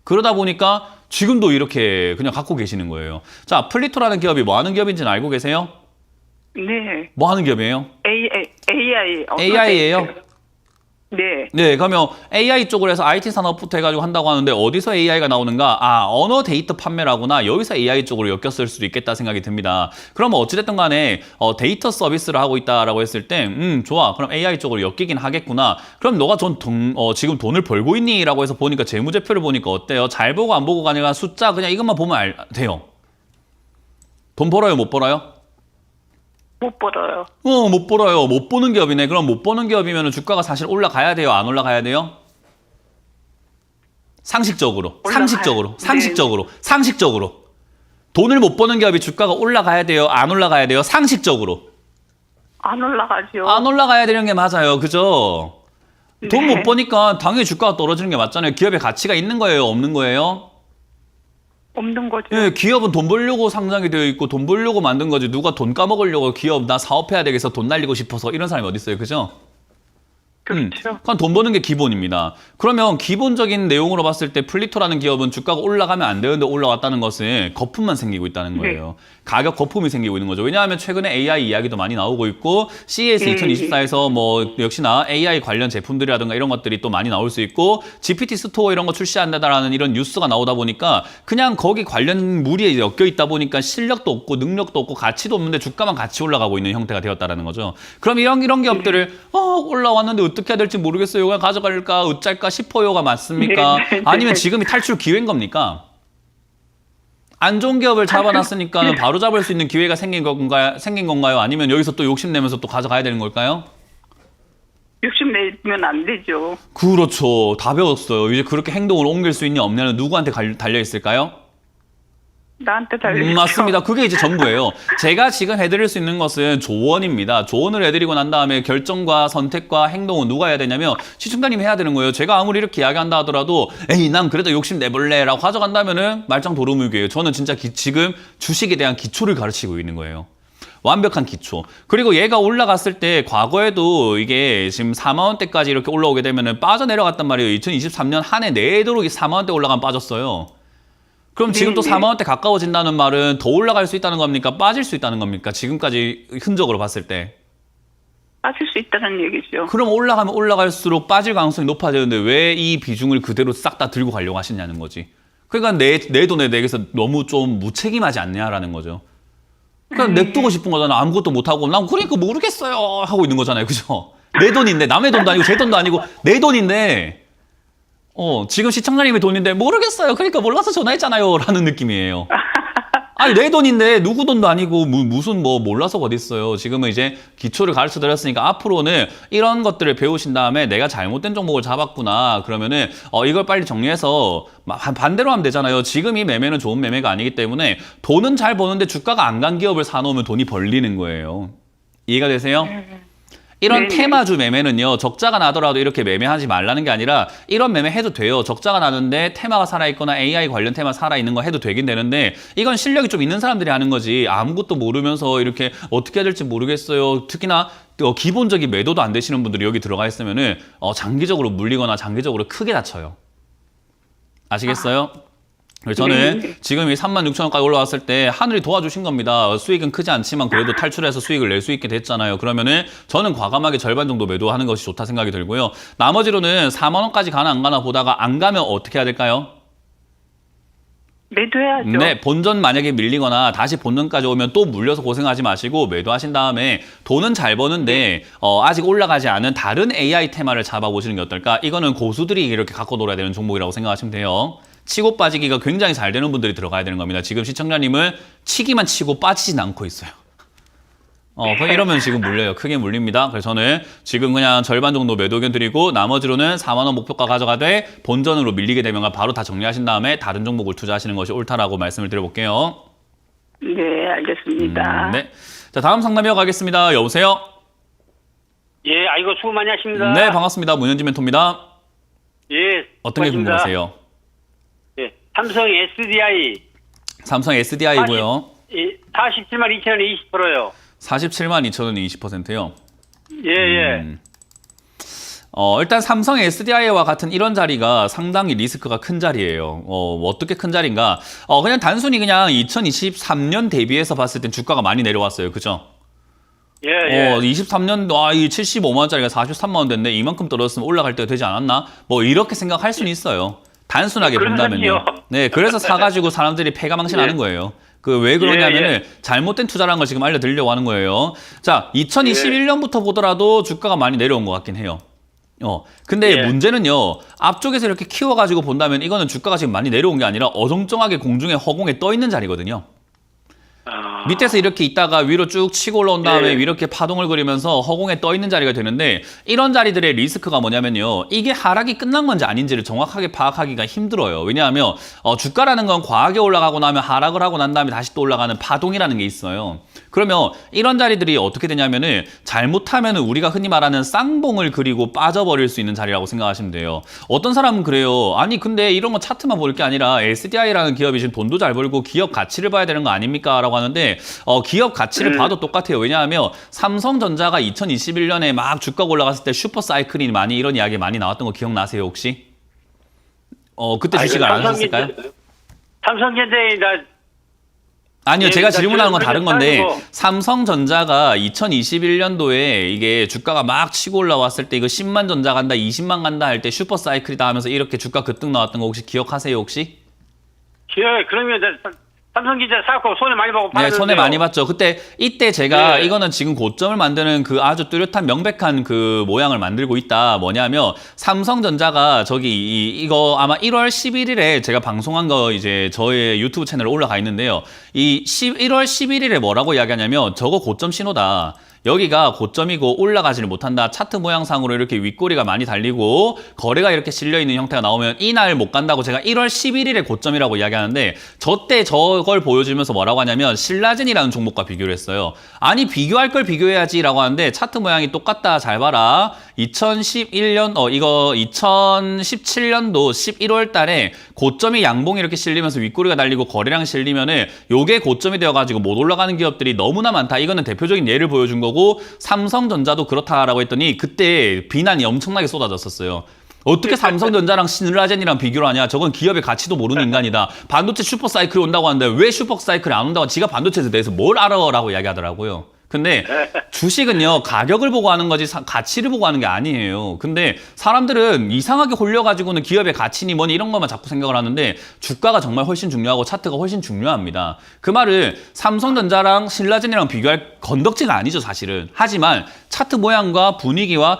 그러다 보니까 지금도 이렇게 그냥 갖고 계시는 거예요. 자, 플리토라는 기업이 뭐 하는 기업인지는 알고 계세요? 네. 뭐 하는 기업이에요? AI. AI예요? 네. 네, 그러면 AI 쪽으로 해서 IT 산업부터 해가지고 한다고 하는데 어디서 AI가 나오는가? 아, 언어 데이터 판매라구나. 여기서 AI 쪽으로 엮였을 수도 있겠다 생각이 듭니다. 그러면 어찌됐든 간에 데이터 서비스를 하고 있다라고 했을 때 좋아. 그럼 AI 쪽으로 엮이긴 하겠구나. 그럼 너가 지금 돈을 벌고 있니? 라고 해서 보니까 재무제표를 보니까 어때요? 잘 보고 안 보고가 아니라 숫자 그냥 이것만 보면 돼요. 돈 벌어요? 못 벌어요? 못 벌어요. 못 벌어요. 못 보는 기업이네. 그럼 못 보는 기업이면 주가가 사실 올라가야 돼요? 안 올라가야 돼요? 상식적으로. 상식적으로. 돈을 못 버는 기업이 주가가 올라가야 돼요? 안 올라가야 돼요? 상식적으로. 안 올라가죠. 안 올라가야 되는 게 맞아요. 그죠? 돈 못 버니까 당연히 주가가 떨어지는 게 맞잖아요. 기업의 가치가 있는 거예요? 없는 거예요? 없는 거죠. 예, 기업은 돈 벌려고 상장이 되어 있고 돈 벌려고 만든 거지. 누가 돈 까먹으려고 기업 나 사업해야 되겠어 돈 날리고 싶어서 이런 사람이 어디 있어요. 그죠? 그렇죠. 그럼 돈 버는 게 기본입니다. 그러면 기본적인 내용으로 봤을 때 플리토라는 기업은 주가가 올라가면 안 되는데 올라왔다는 것은 거품만 생기고 있다는 거예요. 가격 거품이 생기고 있는 거죠. 왜냐하면 최근에 AI 이야기도 많이 나오고 있고 CES 2024에서 뭐 역시나 AI 관련 제품들이라든가 이런 것들이 또 많이 나올 수 있고 GPT 스토어 이런 거 출시한다라는 이런 뉴스가 나오다 보니까 그냥 거기 관련 물이 엮여 있다 보니까 실력도 없고 능력도 없고 가치도 없는데 주가만 같이 올라가고 있는 형태가 되었다라는 거죠. 그럼 이런 기업들을 올라왔는데 어떻게 해야 될지 모르겠어요. 그냥 가져갈까 어쩔까 싶어요가 맞습니까? 아니면 지금이 탈출 기회인 겁니까? 안 좋은 기업을 잡아놨으니까 바로 잡을 수 있는 기회가 생긴 건가요? 아니면 여기서 또 욕심내면서 또 가져가야 되는 걸까요? 욕심내면 안 되죠. 그렇죠. 다 배웠어요. 이제 그렇게 행동을 옮길 수 있냐 없냐는 누구한테 달려있을까요? 나한테 달려있죠. 맞습니다. 그게 이제 전부예요. 제가 지금 해드릴 수 있는 것은 조언입니다. 조언을 해드리고 난 다음에 결정과 선택과 행동은 누가 해야 되냐면 시청자님이 해야 되는 거예요. 제가 아무리 이렇게 이야기한다 하더라도 에이 난 그래도 욕심 내볼래 라고 가져간다면은 말짱 도루묵이에요. 저는 진짜 지금 주식에 대한 기초를 가르치고 있는 거예요. 완벽한 기초. 그리고 얘가 올라갔을 때 과거에도 이게 지금 4만 원대까지 이렇게 올라오게 되면은 빠져내려갔단 말이에요. 2023년 한 해 내도록 4만 원대 올라가면 빠졌어요. 그럼 지금 또 4만 원대 가까워진다는 말은 더 올라갈 수 있다는 겁니까? 빠질 수 있다는 겁니까? 지금까지 흔적으로 봤을 때. 빠질 수 있다는 얘기죠. 그럼 올라가면 올라갈수록 빠질 가능성이 높아지는데 왜 이 비중을 그대로 싹 다 들고 가려고 하시냐는 거지. 그러니까 내 돈에 대해서 너무 좀 무책임하지 않냐라는 거죠. 그냥 냅두고 싶은 거잖아. 아무것도 못하고 난 그러니까 모르겠어요 하고 있는 거잖아요. 그죠? 내 돈인데 남의 돈도 아니고 제 돈도 아니고 내 돈인데 지금 시청자님의 돈인데 모르겠어요. 그러니까 몰라서 전화했잖아요. 라는 느낌이에요. 아니 내 돈인데 누구 돈도 아니고 무슨 뭐 몰라서가 어딨어요. 지금은 이제 기초를 가르쳐 드렸으니까 앞으로는 이런 것들을 배우신 다음에 내가 잘못된 종목을 잡았구나. 그러면은 이걸 빨리 정리해서 반대로 하면 되잖아요. 지금 이 매매는 좋은 매매가 아니기 때문에 돈은 잘 버는데 주가가 안 간 기업을 사놓으면 돈이 벌리는 거예요. 이해가 되세요? 이런 네네. 테마주 매매는요. 적자가 나더라도 이렇게 매매하지 말라는 게 아니라 이런 매매 해도 돼요. 적자가 나는데 테마가 살아있거나 AI 관련 테마 살아있는 거 해도 되긴 되는데 이건 실력이 좀 있는 사람들이 하는 거지. 아무것도 모르면서 이렇게 어떻게 해야 될지 모르겠어요. 특히나 기본적인 매도도 안 되시는 분들이 여기 들어가 있으면은 장기적으로 물리거나 장기적으로 크게 다쳐요. 아시겠어요? 그래서 저는 지금 이 36,000원까지 올라왔을 때 하늘이 도와주신 겁니다. 수익은 크지 않지만 그래도 탈출해서 수익을 낼 수 있게 됐잖아요. 그러면은 저는 과감하게 절반 정도 매도하는 것이 좋다 생각이 들고요. 나머지로는 4만 원까지 가나 안 가나 보다가 안 가면 어떻게 해야 될까요? 매도해야죠. 네, 본전 만약에 밀리거나 다시 본전까지 오면 또 물려서 고생하지 마시고 매도하신 다음에 돈은 잘 버는데 아직 올라가지 않은 다른 AI 테마를 잡아보시는 게 어떨까? 이거는 고수들이 이렇게 갖고 놀아야 되는 종목이라고 생각하시면 돼요. 치고 빠지기가 굉장히 잘 되는 분들이 들어가야 되는 겁니다. 지금 시청자님은 치기만 치고 빠지진 않고 있어요. 이러면 지금 물려요. 크게 물립니다. 그래서 저는 지금 그냥 절반 정도 매도 의견 드리고 나머지로는 4만 원 목표가 가져가되 본전으로 밀리게 되면 바로 다 정리하신 다음에 다른 종목을 투자하시는 것이 옳다라고 말씀을 드려볼게요. 네, 알겠습니다. 네. 자, 다음 상담 이어가겠습니다. 여보세요? 예, 아이고, 수고 많이 하십니다. 네, 반갑습니다. 문현진 멘토입니다. 예. 어떤 게 고맙습니다. 궁금하세요? 예, 삼성 SDI. 삼성 SDI고요. 47만 2천 원에 20%요. 47만 2천 원이 20%요. 예, 예. 일단 삼성 SDI와 같은 이런 자리가 상당히 리스크가 큰 자리예요. 어떻게 큰 자리인가? 그냥 단순히 그냥 2023년 대비해서 봤을 땐 주가가 많이 내려왔어요. 그죠? 예, 예. 23년, 이 75만 원짜리가 43만 원 됐네. 이만큼 떨어졌으면 올라갈 때가 되지 않았나? 뭐 이렇게 생각할 수는 있어요. 단순하게 본다면요. 그러면요. 네, 그래서 사가지고 사람들이 패가망신하는 거예요. 왜 그러냐면은 잘못된 투자라는 걸 지금 알려드리려고 하는 거예요. 자, 2021년부터 보더라도 주가가 많이 내려온 것 같긴 해요. 근데 예. 문제는요, 앞쪽에서 이렇게 키워가지고 본다면 이거는 주가가 지금 많이 내려온 게 아니라 어정쩡하게 공중에 허공에 떠 있는 자리거든요. 밑에서 이렇게 있다가 위로 쭉 치고 올라온 다음에 예. 이렇게 파동을 그리면서 허공에 떠 있는 자리가 되는데 이런 자리들의 리스크가 뭐냐면요. 이게 하락이 끝난 건지 아닌지를 정확하게 파악하기가 힘들어요. 왜냐하면 주가라는 건 과하게 올라가고 나면 하락을 하고 난 다음에 다시 또 올라가는 파동이라는 게 있어요. 그러면 이런 자리들이 어떻게 되냐면은 잘못하면은 우리가 흔히 말하는 쌍봉을 그리고 빠져버릴 수 있는 자리라고 생각하시면 돼요. 어떤 사람은 그래요. 아니 근데 이런 거 차트만 볼 게 아니라 SDI라는 기업이 지금 돈도 잘 벌고 기업 가치를 봐야 되는 거 아닙니까? 라고 하는데 기업 가치를 봐도 똑같아요. 왜냐하면 삼성전자가 2021년에 막 주가가 올라갔을 때 슈퍼 사이클이 많이 이런 이야기 많이 나왔던 거 기억나세요 혹시? 그때 주식을 안 하셨을까요? 삼성전자에 아니요, 예, 제가 그러니까 질문하는 건 그런 다른 건데 가지고. 삼성전자가 2021년도에 이게 주가가 막 치고 올라왔을 때 이거 10만 전자 간다, 20만 간다 할 때 슈퍼 사이클이다 하면서 이렇게 주가 급등 나왔던 거 혹시 기억하세요 혹시? 예, 그러면 삼성전자 사고 손해 많이 보고 네, 팔았는데요. 손해 많이 봤죠. 이때 제가 네. 이거는 지금 고점을 만드는 그 아주 뚜렷한 명백한 그 모양을 만들고 있다. 뭐냐면 삼성전자가 이거 아마 1월 11일에 제가 방송한 거 이제 저의 유튜브 채널에 올라가 있는데요. 1월 11일에 뭐라고 이야기하냐면 저거 고점 신호다. 여기가 고점이고 올라가지를 못한다. 차트 모양상으로 이렇게 윗꼬리가 많이 달리고 거래가 이렇게 실려있는 형태가 나오면 이날 못 간다고 제가 1월 11일에 고점이라고 이야기하는데 저때 저걸 보여주면서 뭐라고 하냐면 신라젠이라는 종목과 비교를 했어요. 아니 비교할 걸 비교해야지 라고 하는데 차트 모양이 똑같다. 잘 봐라. 2017년도 11월 달에 고점이 양봉이 이렇게 실리면서 윗꼬리가 달리고 거래량 실리면은 요게 고점이 되어가지고 못 올라가는 기업들이 너무나 많다. 이거는 대표적인 예를 보여준 거고 삼성전자도 그렇다라고 했더니 그때 비난이 엄청나게 쏟아졌었어요. 어떻게 삼성전자랑 신라젠이랑 비교를 하냐. 저건 기업의 가치도 모르는 인간이다. 반도체 슈퍼사이클이 온다고 하는데 왜 슈퍼사이클이 안 온다고 지가 반도체에 대해서 뭘 알아라고 이야기하더라고요. 근데 주식은요 가격을 보고 하는 거지 가치를 보고 하는 게 아니에요. 근데 사람들은 이상하게 홀려가지고는 기업의 가치니 뭐니 이런 것만 자꾸 생각을 하는데 주가가 정말 훨씬 중요하고 차트가 훨씬 중요합니다. 그 말을 삼성전자랑 신라젠이랑 비교할 건덕지가 아니죠 사실은. 하지만 차트 모양과 분위기와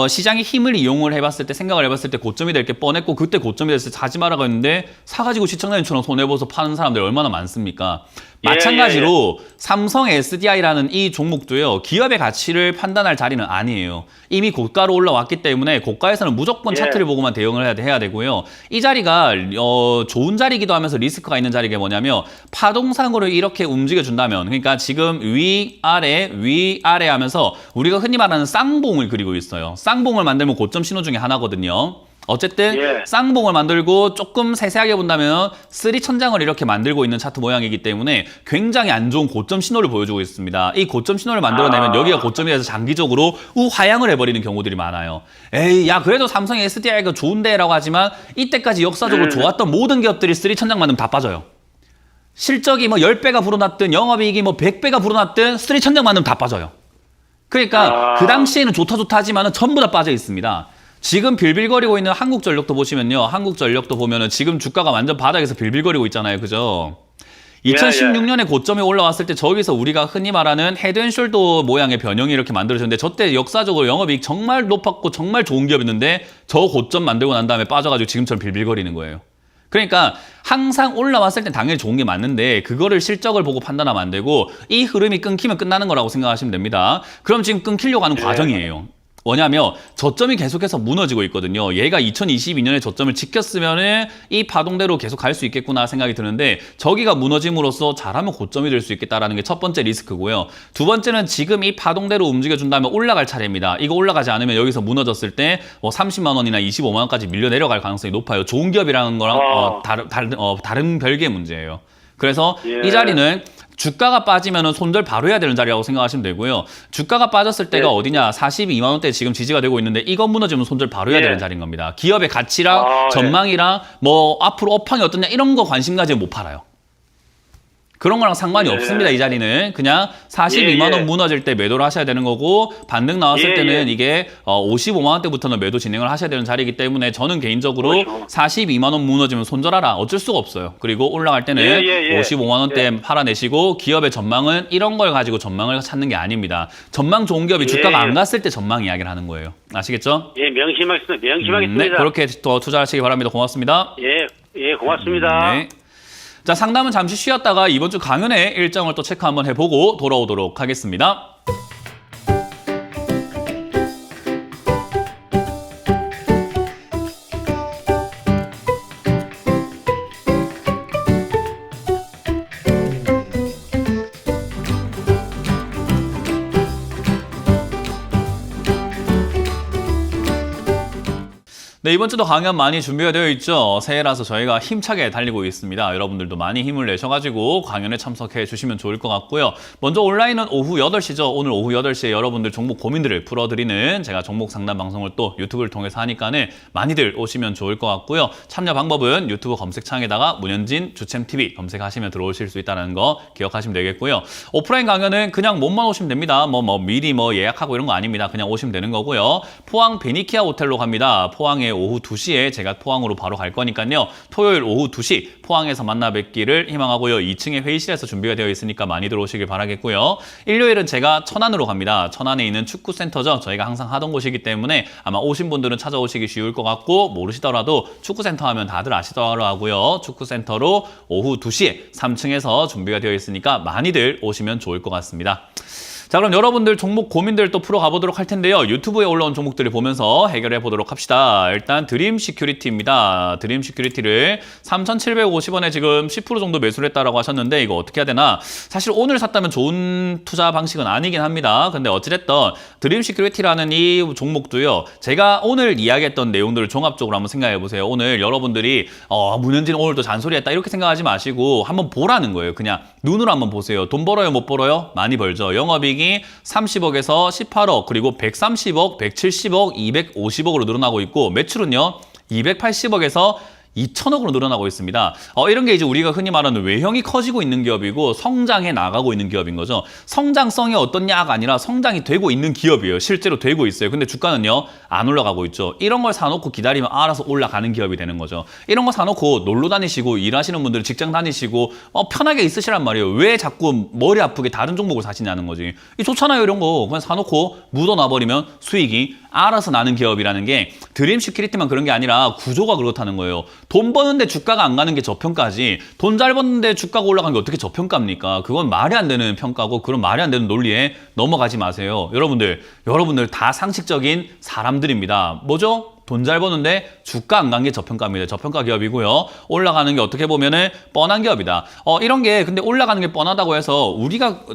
시장의 힘을 이용을 해봤을 때 생각을 해봤을 때 고점이 될 게 뻔했고 그때 고점이 됐을 때 사지 말라고 했는데 사가지고 시청자님처럼 손해보서 파는 사람들이 얼마나 많습니까? 마찬가지로 삼성 SDI라는 이 종목도요. 기업의 가치를 판단할 자리는 아니에요. 이미 고가로 올라왔기 때문에 고가에서는 무조건 차트를 보고만 대응을 해야 되고요. 이 자리가 좋은 자리이기도 하면서 리스크가 있는 자리가 뭐냐면 파동상으로 이렇게 움직여준다면 그러니까 지금 위아래 하면서 우리가 흔히 말하는 쌍봉을 그리고 있어요. 쌍봉을 만들면 고점 신호 중에 하나거든요. 어쨌든 쌍봉을 만들고 조금 세세하게 본다면 쓰리 천장을 이렇게 만들고 있는 차트 모양이기 때문에 굉장히 안 좋은 고점 신호를 보여주고 있습니다. 이 고점 신호를 만들어내면 여기가 고점이 돼서 장기적으로 우하향을 해버리는 경우들이 많아요. 에이 야 그래도 삼성 SDI가 좋은데 라고 하지만 이때까지 역사적으로 좋았던 모든 기업들이 쓰리 천장 만들면 다 빠져요. 실적이 뭐 10배가 불어났든 영업이익이 뭐 100배가 불어났든 쓰리 천장 만들면 다 빠져요. 그러니까 그 당시에는 좋다 하지만은 전부 다 빠져 있습니다. 지금 빌빌거리고 있는 한국전력도 보시면요. 한국전력도 보면은 지금 주가가 완전 바닥에서 빌빌거리고 있잖아요. 그죠? 2016년에 고점에 올라왔을 때 저기서 우리가 흔히 말하는 헤드앤숄더 모양의 변형이 이렇게 만들어졌는데 저때 역사적으로 영업이익 정말 높았고 정말 좋은 기업이었는데 저 고점 만들고 난 다음에 빠져가지고 지금처럼 빌빌거리는 거예요. 그러니까 항상 올라왔을 땐 당연히 좋은 게 맞는데 그거를 실적을 보고 판단하면 안 되고 이 흐름이 끊기면 끝나는 거라고 생각하시면 됩니다. 그럼 지금 끊기려고 하는 과정이에요. 뭐냐면 저점이 계속해서 무너지고 있거든요. 얘가 2022년에 저점을 지켰으면은 이 파동대로 계속 갈 수 있겠구나 생각이 드는데 저기가 무너짐으로써 잘하면 고점이 될 수 있겠다라는 게 첫 번째 리스크고요. 두 번째는 지금 이 파동대로 움직여준다면 올라갈 차례입니다. 이거 올라가지 않으면 여기서 무너졌을 때 뭐 30만 원이나 25만 원까지 밀려 내려갈 가능성이 높아요. 좋은 기업이라는 거랑 다른 별개의 문제예요. 그래서 예. 이 자리는 주가가 빠지면은 손절 바로 해야 되는 자리라고 생각하시면 되고요. 주가가 빠졌을 때가 네. 어디냐? 42만 원대 지금 지지가 되고 있는데 이거 무너지면 손절 바로 해야 네. 되는 자리인 겁니다. 기업의 가치랑 아, 전망이랑 뭐 앞으로 업황이 어떠냐 이런 거 관심 가지면 못 팔아요. 그런 거랑 상관이 예. 없습니다. 이 자리는 그냥 42만 예, 예. 원 무너질 때 매도를 하셔야 되는 거고 반등 나왔을 예, 때는 예. 이게 55만 원대부터는 매도 진행을 하셔야 되는 자리이기 때문에 저는 개인적으로 그렇죠. 42만 원 무너지면 손절하라. 어쩔 수가 없어요. 그리고 올라갈 때는 예, 예, 예. 55만 원대 팔아내시고 기업의 전망은 이런 걸 가지고 전망을 찾는 게 아닙니다. 전망 좋은 기업이 예, 주가가 예. 안 갔을 때 전망 이야기를 하는 거예요. 아시겠죠? 예, 명심하겠습니다. 네, 그렇게 또 투자하시기 바랍니다. 고맙습니다. 예, 고맙습니다. 네. 자, 상담은 잠시 쉬었다가 이번 주 강연의 일정을 또 체크 한번 해보고 돌아오도록 하겠습니다. 네, 이번 주도 강연 많이 준비가 되어 있죠. 새해라서 저희가 힘차게 달리고 있습니다. 여러분들도 많이 힘을 내셔가지고 강연에 참석해 주시면 좋을 것 같고요. 먼저 온라인은 오후 8시죠. 오늘 오후 8시에 여러분들 종목 고민들을 풀어드리는 제가 종목 상담 방송을 또 유튜브를 통해서 하니까는 많이들 오시면 좋을 것 같고요. 참여 방법은 유튜브 검색창에다가 문현진 주챔TV 검색하시면 들어오실 수 있다는 거 기억하시면 되겠고요. 오프라인 강연은 그냥 몸만 오시면 됩니다. 미리 예약하고 이런 거 아닙니다. 그냥 오시면 되는 거고요. 포항 베니키아 호텔로 갑니다. 포항에 오후 2시에 제가 포항으로 바로 갈 거니까요. 토요일 오후 2시 포항에서 만나 뵙기를 희망하고요. 2층에 회의실에서 준비가 되어 있으니까 많이들 오시길 바라겠고요. 일요일은 제가 천안으로 갑니다. 천안에 있는 축구센터죠. 저희가 항상 하던 곳이기 때문에 아마 오신 분들은 찾아오시기 쉬울 것 같고 모르시더라도 축구센터 하면 다들 아시더라고요. 축구센터로 오후 2시에 3층에서 준비가 되어 있으니까 많이들 오시면 좋을 것 같습니다. 자, 그럼 여러분들 종목 고민들 또 풀어가 보도록 할 텐데요. 유튜브에 올라온 종목들을 보면서 해결해 보도록 합시다. 일단 드림 시큐리티입니다. 드림 시큐리티를 3,750원에 지금 10% 정도 매수를 했다라고 하셨는데 이거 어떻게 해야 되나? 사실 오늘 샀다면 좋은 투자 방식은 아니긴 합니다. 근데 어찌됐든 드림 시큐리티라는 이 종목도요. 제가 오늘 이야기했던 내용들을 종합적으로 한번 생각해 보세요. 오늘 여러분들이 문현진 오늘도 잔소리했다 이렇게 생각하지 마시고 한번 보라는 거예요. 그냥 눈으로 한번 보세요. 돈 벌어요, 못 벌어요? 많이 벌죠. 영업이익 30억에서 18억, 그리고 130억, 170억, 250억으로 늘어나고 있고 매출은요 280억에서 2천억으로 늘어나고 있습니다. 이런 게 이제 우리가 흔히 말하는 외형이 커지고 있는 기업이고 성장해 나가고 있는 기업인 거죠. 성장성이 어떻냐가 아니라 성장이 되고 있는 기업이에요. 실제로 되고 있어요. 근데 주가는요 안 올라가고 있죠. 이런 걸 사놓고 기다리면 알아서 올라가는 기업이 되는 거죠. 이런 거 사놓고 놀러 다니시고 일하시는 분들 직장 다니시고 편하게 있으시란 말이에요. 왜 자꾸 머리 아프게 다른 종목을 사시냐는 거지. 좋잖아요. 이런 거 그냥 사놓고 묻어놔버리면 수익이 알아서 나는 기업이라는 게 드림 시큐리티만 그런 게 아니라 구조가 그렇다는 거예요. 돈 버는데 주가가 안 가는 게 저평가지. 돈 잘 버는데 주가가 올라가는 게 어떻게 저평가입니까? 그건 말이 안 되는 평가고 그런 말이 안 되는 논리에 넘어가지 마세요. 여러분들 다 상식적인 사람들입니다. 뭐죠? 돈 잘 버는데 주가 안 간 게 저평가입니다. 저평가 기업이고요. 올라가는 게 어떻게 보면은 뻔한 기업이다. 이런 게 근데 올라가는 게 뻔하다고 해서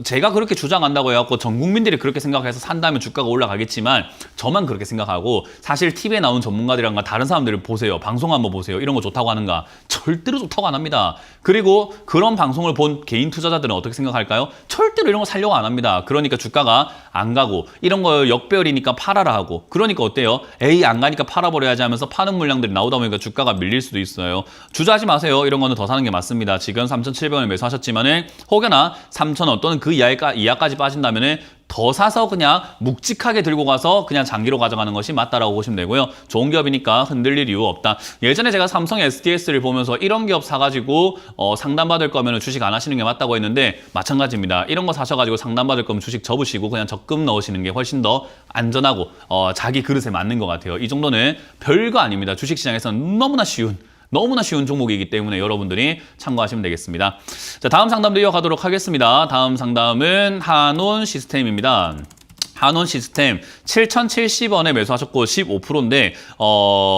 제가 그렇게 주장한다고 해갖고 전 국민들이 그렇게 생각해서 산다면 주가가 올라가겠지만 저만 그렇게 생각하고 사실 TV에 나온 전문가들이랑가 다른 사람들을 보세요. 방송 한번 보세요. 이런 거 좋다고 하는가? 절대로 좋다고 안 합니다. 그리고 그런 방송을 본 개인 투자자들은 어떻게 생각할까요? 절대로 이런 거 살려고 안 합니다. 그러니까 주가가 안 가고 이런 거 역배열이니까 팔아라 하고 그러니까 어때요? 에이 안 가니까 팔아버려야지 하면서 파는 물량들이 나오다 보니까 주가가 밀릴 수도 있어요. 주저하지 마세요. 이런 거는 더 사는 게 맞습니다. 지금 3,700원에 매수하셨지만은 혹여나 3,000원 또는 그 이하까지 빠진다면은 더 사서 그냥 묵직하게 들고 가서 그냥 장기로 가져가는 것이 맞다라고 보시면 되고요. 좋은 기업이니까 흔들릴 이유 없다. 예전에 제가 삼성 SDS를 보면서 이런 기업 사가지고 상담받을 거면 주식 안 하시는 게 맞다고 했는데 마찬가지입니다. 이런 거 사셔가지고 상담받을 거면 주식 접으시고 그냥 적금 넣으시는 게 훨씬 더 안전하고 자기 그릇에 맞는 것 같아요. 이 정도는 별거 아닙니다. 주식시장에서는 너무나 쉬운 종목이기 때문에 여러분들이 참고하시면 되겠습니다. 자, 다음 상담도 이어가도록 하겠습니다. 다음 상담은 한온 시스템입니다. 한원 시스템 7,070원에 매수하셨고 15%인데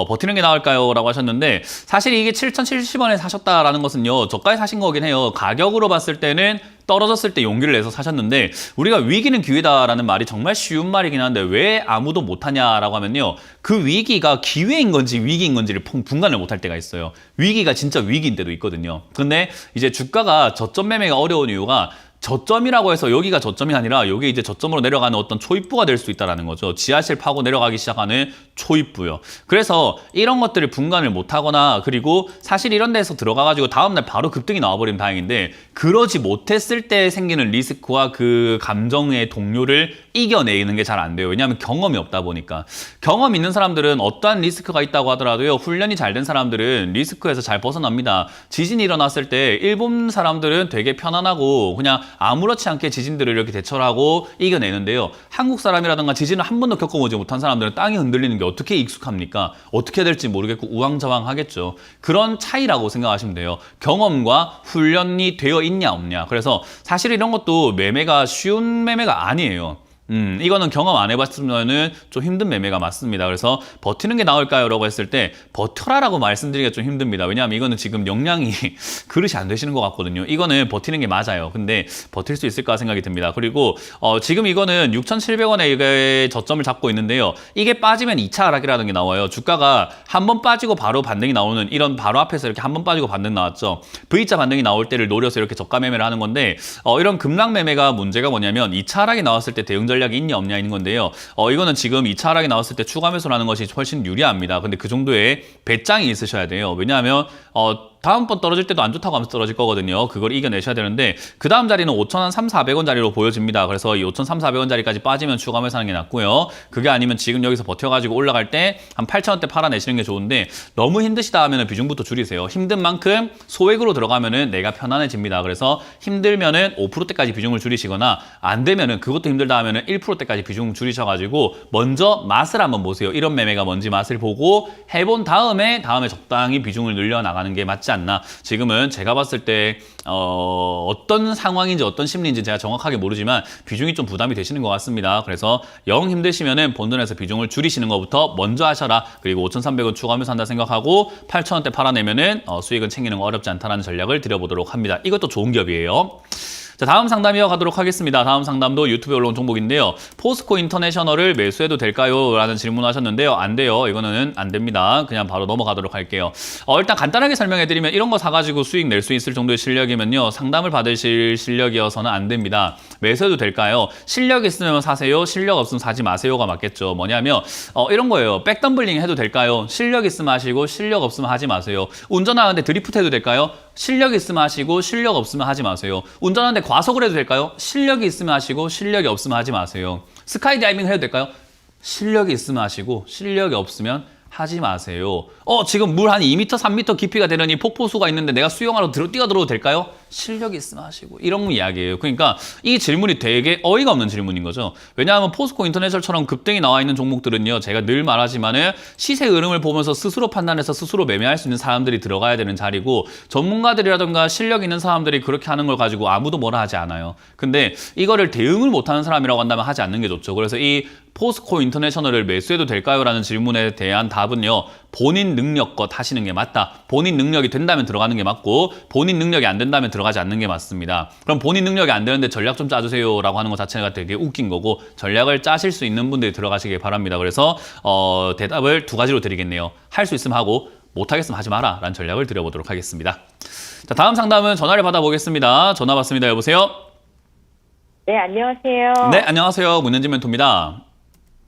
버티는 게 나을까요? 라고 하셨는데 사실 이게 7,070원에 사셨다라는 것은요. 저가에 사신 거긴 해요. 가격으로 봤을 때는 떨어졌을 때 용기를 내서 사셨는데 우리가 위기는 기회다라는 말이 정말 쉬운 말이긴 한데 왜 아무도 못하냐라고 하면요. 그 위기가 기회인 건지 위기인 건지를 분간을 못할 때가 있어요. 위기가 진짜 위기인 때도 있거든요. 근데 이제 주가가 저점 매매가 어려운 이유가 저점이라고 해서 여기가 저점이 아니라 여기 이제 저점으로 내려가는 어떤 초입부가 될 수 있다는 거죠. 지하실 파고 내려가기 시작하는 초입부요. 그래서 이런 것들을 분간을 못하거나 그리고 사실 이런 데서 들어가가지고 다음날 바로 급등이 나와버리면 다행인데 그러지 못했을 때 생기는 리스크와 그 감정의 동요를 이겨내는 게 잘 안 돼요. 왜냐하면 경험이 없다 보니까. 경험 있는 사람들은 어떠한 리스크가 있다고 하더라도요. 훈련이 잘 된 사람들은 리스크에서 잘 벗어납니다. 지진이 일어났을 때 일본 사람들은 되게 편안하고 그냥 아무렇지 않게 지진들을 이렇게 대처를 하고 이겨내는데요. 한국 사람이라든가 지진을 한 번도 겪어보지 못한 사람들은 땅이 흔들리는 게 어떻게 익숙합니까? 어떻게 해야 될지 모르겠고 우왕좌왕하겠죠. 그런 차이라고 생각하시면 돼요. 경험과 훈련이 되어 있냐 없냐. 그래서 사실 이런 것도 매매가 쉬운 매매가 아니에요. 이거는 경험 안 해봤으면은 좀 힘든 매매가 맞습니다. 그래서 버티는 게 나을까요? 라고 했을 때 버텨라라고 말씀드리기가 좀 힘듭니다. 왜냐하면 이거는 지금 역량이 그릇이 안 되시는 것 같거든요. 이거는 버티는 게 맞아요. 근데 버틸 수 있을까 생각이 듭니다. 그리고 지금 이거는 6,700원에 이게 저점을 잡고 있는데요. 이게 빠지면 2차 하락이라는 게 나와요. 주가가 한 번 빠지고 바로 반등이 나오는 이런 바로 앞에서 이렇게 한 번 빠지고 반등 나왔죠. V자 반등이 나올 때를 노려서 이렇게 저가 매매를 하는 건데 이런 급락 매매가 문제가 뭐냐면 2차 하락이 나왔을 때 대응 전략이 있냐 없냐 있는 건데요. 이거는 지금 2차 하락이 나왔을 때 추가 매수라는 것이 훨씬 유리합니다. 근데 그 정도의 배짱이 있으셔야 돼요. 왜냐하면 다음번 떨어질 때도 안 좋다고 하면서 떨어질 거거든요. 그걸 이겨내셔야 되는데 그 다음 자리는 5,300~400원 자리로 보여집니다. 그래서 이 5,300~400원 자리까지 빠지면 추가 매수하는 게 낫고요. 그게 아니면 지금 여기서 버텨가지고 올라갈 때 한 8,000원대 팔아내시는 게 좋은데 너무 힘드시다 하면은 비중부터 줄이세요. 힘든 만큼 소액으로 들어가면은 내가 편안해집니다. 그래서 힘들면은 5%대까지 비중을 줄이시거나 안 되면은 그것도 힘들다 하면은 1%대까지 비중 줄이셔가지고 먼저 맛을 한번 보세요. 이런 매매가 뭔지 맛을 보고 해본 다음에 적당히 비중을 늘려나가는 게 맞지 않나. 지금은 제가 봤을 때 어떤 상황인지 어떤 심리인지 제가 정확하게 모르지만 비중이 좀 부담이 되시는 것 같습니다. 그래서 영 힘드시면은 본전에서 비중을 줄이시는 것부터 먼저 하셔라. 그리고 5,300원 추가하면서 한다 생각하고 8,000원대 팔아내면은 수익은 챙기는 거 어렵지 않다라는 전략을 드려보도록 합니다. 이것도 좋은 기업이에요. 자, 다음 상담 이어가도록 하겠습니다. 다음 상담도 유튜브에 올라온 종목인데요. 포스코 인터내셔널을 매수해도 될까요? 라는 질문을 하셨는데요. 안 돼요. 이거는 안 됩니다. 그냥 바로 넘어가도록 할게요. 일단 간단하게 설명해드리면 이런 거 사가지고 수익 낼 수 있을 정도의 실력이면요. 상담을 받으실 실력이어서는 안 됩니다. 매수해도 될까요? 실력 있으면 사세요. 실력 없으면 사지 마세요가 맞겠죠. 뭐냐면 이런 거예요. 백덤블링 해도 될까요? 실력 있으면 하시고 실력 없으면 하지 마세요. 운전하는데 드리프트 해도 될까요? 실력 있으면 하시고 실력 없으면 하지 마세요. 운전하는데 과속을 해도 될까요? 실력이 있으면 하시고 실력이 없으면 하지 마세요. 스카이다이빙 해도 될까요? 실력이 있으면 하시고 실력이 없으면 하지 마세요. 지금 물 한 2m, 3m 깊이가 되는 이 폭포수가 있는데 내가 수영하러 뛰어들어도 될까요? 실력이 있으면 하시고 이런 이야기예요. 그러니까 이 질문이 되게 어이가 없는 질문인 거죠. 왜냐하면 포스코 인터내셔널처럼 급등이 나와 있는 종목들은요. 제가 늘 말하지만은 시세 흐름을 보면서 스스로 판단해서 스스로 매매할 수 있는 사람들이 들어가야 되는 자리고 전문가들이라든가 실력 있는 사람들이 그렇게 하는 걸 가지고 아무도 뭐라 하지 않아요. 근데 이거를 대응을 못하는 사람이라고 한다면 하지 않는 게 좋죠. 그래서 이 포스코 인터내셔널을 매수해도 될까요? 라는 질문에 대한 답은요. 본인 능력껏 하시는 게 맞다. 본인 능력이 된다면 들어가는 게 맞고 본인 능력이 안 된다면 들어가지 않는 게 맞습니다. 그럼 본인 능력이 안 되는데 전략 좀 짜주세요 라고 하는 것 자체가 되게 웃긴 거고 전략을 짜실 수 있는 분들이 들어가시길 바랍니다. 그래서 대답을 두 가지로 드리겠네요. 할 수 있으면 하고 못하겠으면 하지 마라 라는 전략을 드려보도록 하겠습니다. 자, 다음 상담은 전화를 받아보겠습니다. 전화 받습니다. 여보세요? 네, 안녕하세요. 네, 안녕하세요. 문현진 멘토입니다.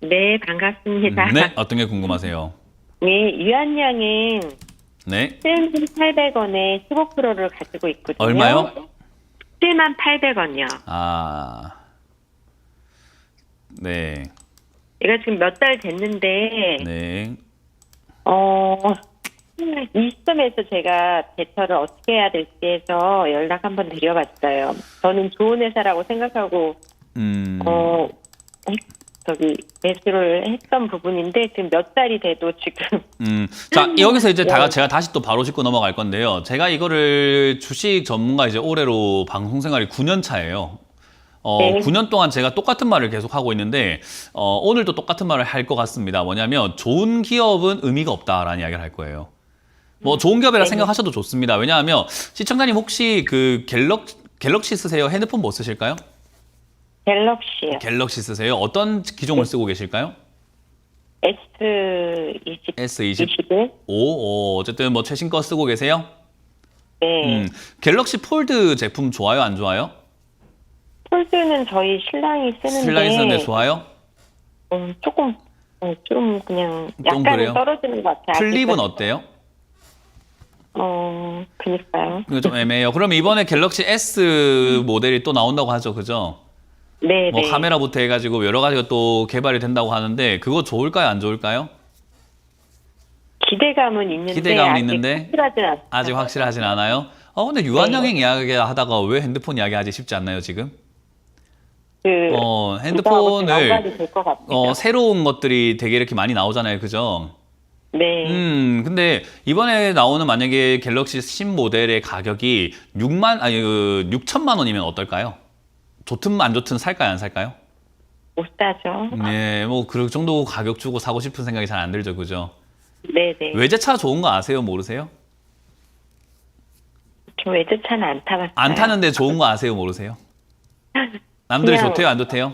네, 반갑습니다. 네, 어떤 게 궁금하세요? 네, 유한양은 네. 7,800원에 15%를 가지고 있거든요. 얼마요? 78,000원이요. 아, 네. 얘가 지금 몇 달 됐는데, 네. 이 시점에서 제가 대처를 어떻게 해야 될지 해서 연락 한번 드려봤어요. 저는 좋은 회사라고 생각하고, 매수를 했던 부분인데 지금 몇 달이 돼도 지금 자, 여기서 이제 제가 다시 또 바로 짚고 넘어갈 건데요. 제가 이거를 주식 전문가 이제 올해로 방송 생활이 9년 차예요. 네. 9년 동안 제가 똑같은 말을 계속 하고 있는데 오늘도 똑같은 말을 할 것 같습니다. 뭐냐면 좋은 기업은 의미가 없다라는 이야기를 할 거예요. 뭐 좋은 기업이라 네. 생각하셔도 좋습니다. 왜냐하면 시청자님 혹시 그 갤럭시 쓰세요? 핸드폰 뭐 쓰실까요? 갤럭시요. 갤럭시 쓰세요? 어떤 기종을 쓰고 계실까요? S20. S20? 21? 어쨌든 뭐 최신 거 쓰고 계세요? 네. 갤럭시 폴드 제품 좋아요? 안 좋아요? 폴드는 저희 신랑이 쓰는데. 신랑이 쓰는데 좋아요? 조금, 좀 그냥 좀 약간은 그래요? 떨어지는 것 같아요. 플립은 아직은. 어때요? 그니까요. 이거 좀 애매해요. 그럼 이번에 갤럭시 S 모델이 또 나온다고 하죠, 그죠? 네, 뭐 네. 카메라부터 해가지고 여러 가지가 또 개발이 된다고 하는데 그거 좋을까요, 안 좋을까요? 기대감은 있는데. 기대감은 아직 있는데 확실하진 않아요. 아직 확실하진 않아요. 근데 네. 유한여행 이야기 하다가 왜 핸드폰 이야기하지 싶지 않나요, 지금? 핸드폰을 연관이 될 것 같아요. 새로운 것들이 되게 이렇게 많이 나오잖아요, 그죠? 네. 근데 이번에 나오는 만약에 갤럭시 신모델의 가격이 6천만 원이면 어떨까요? 좋든 안 좋든 살까요, 안 살까요? 못 사죠. 네, 뭐 그 정도 가격 주고 사고 싶은 생각이 잘 안 들죠, 그죠? 네네. 외제차 좋은 거 아세요, 모르세요? 저 외제차는 안 타봤어요. 안 타는데 좋은 거 아세요, 모르세요? 남들이 그냥- 좋대요, 안 좋대요?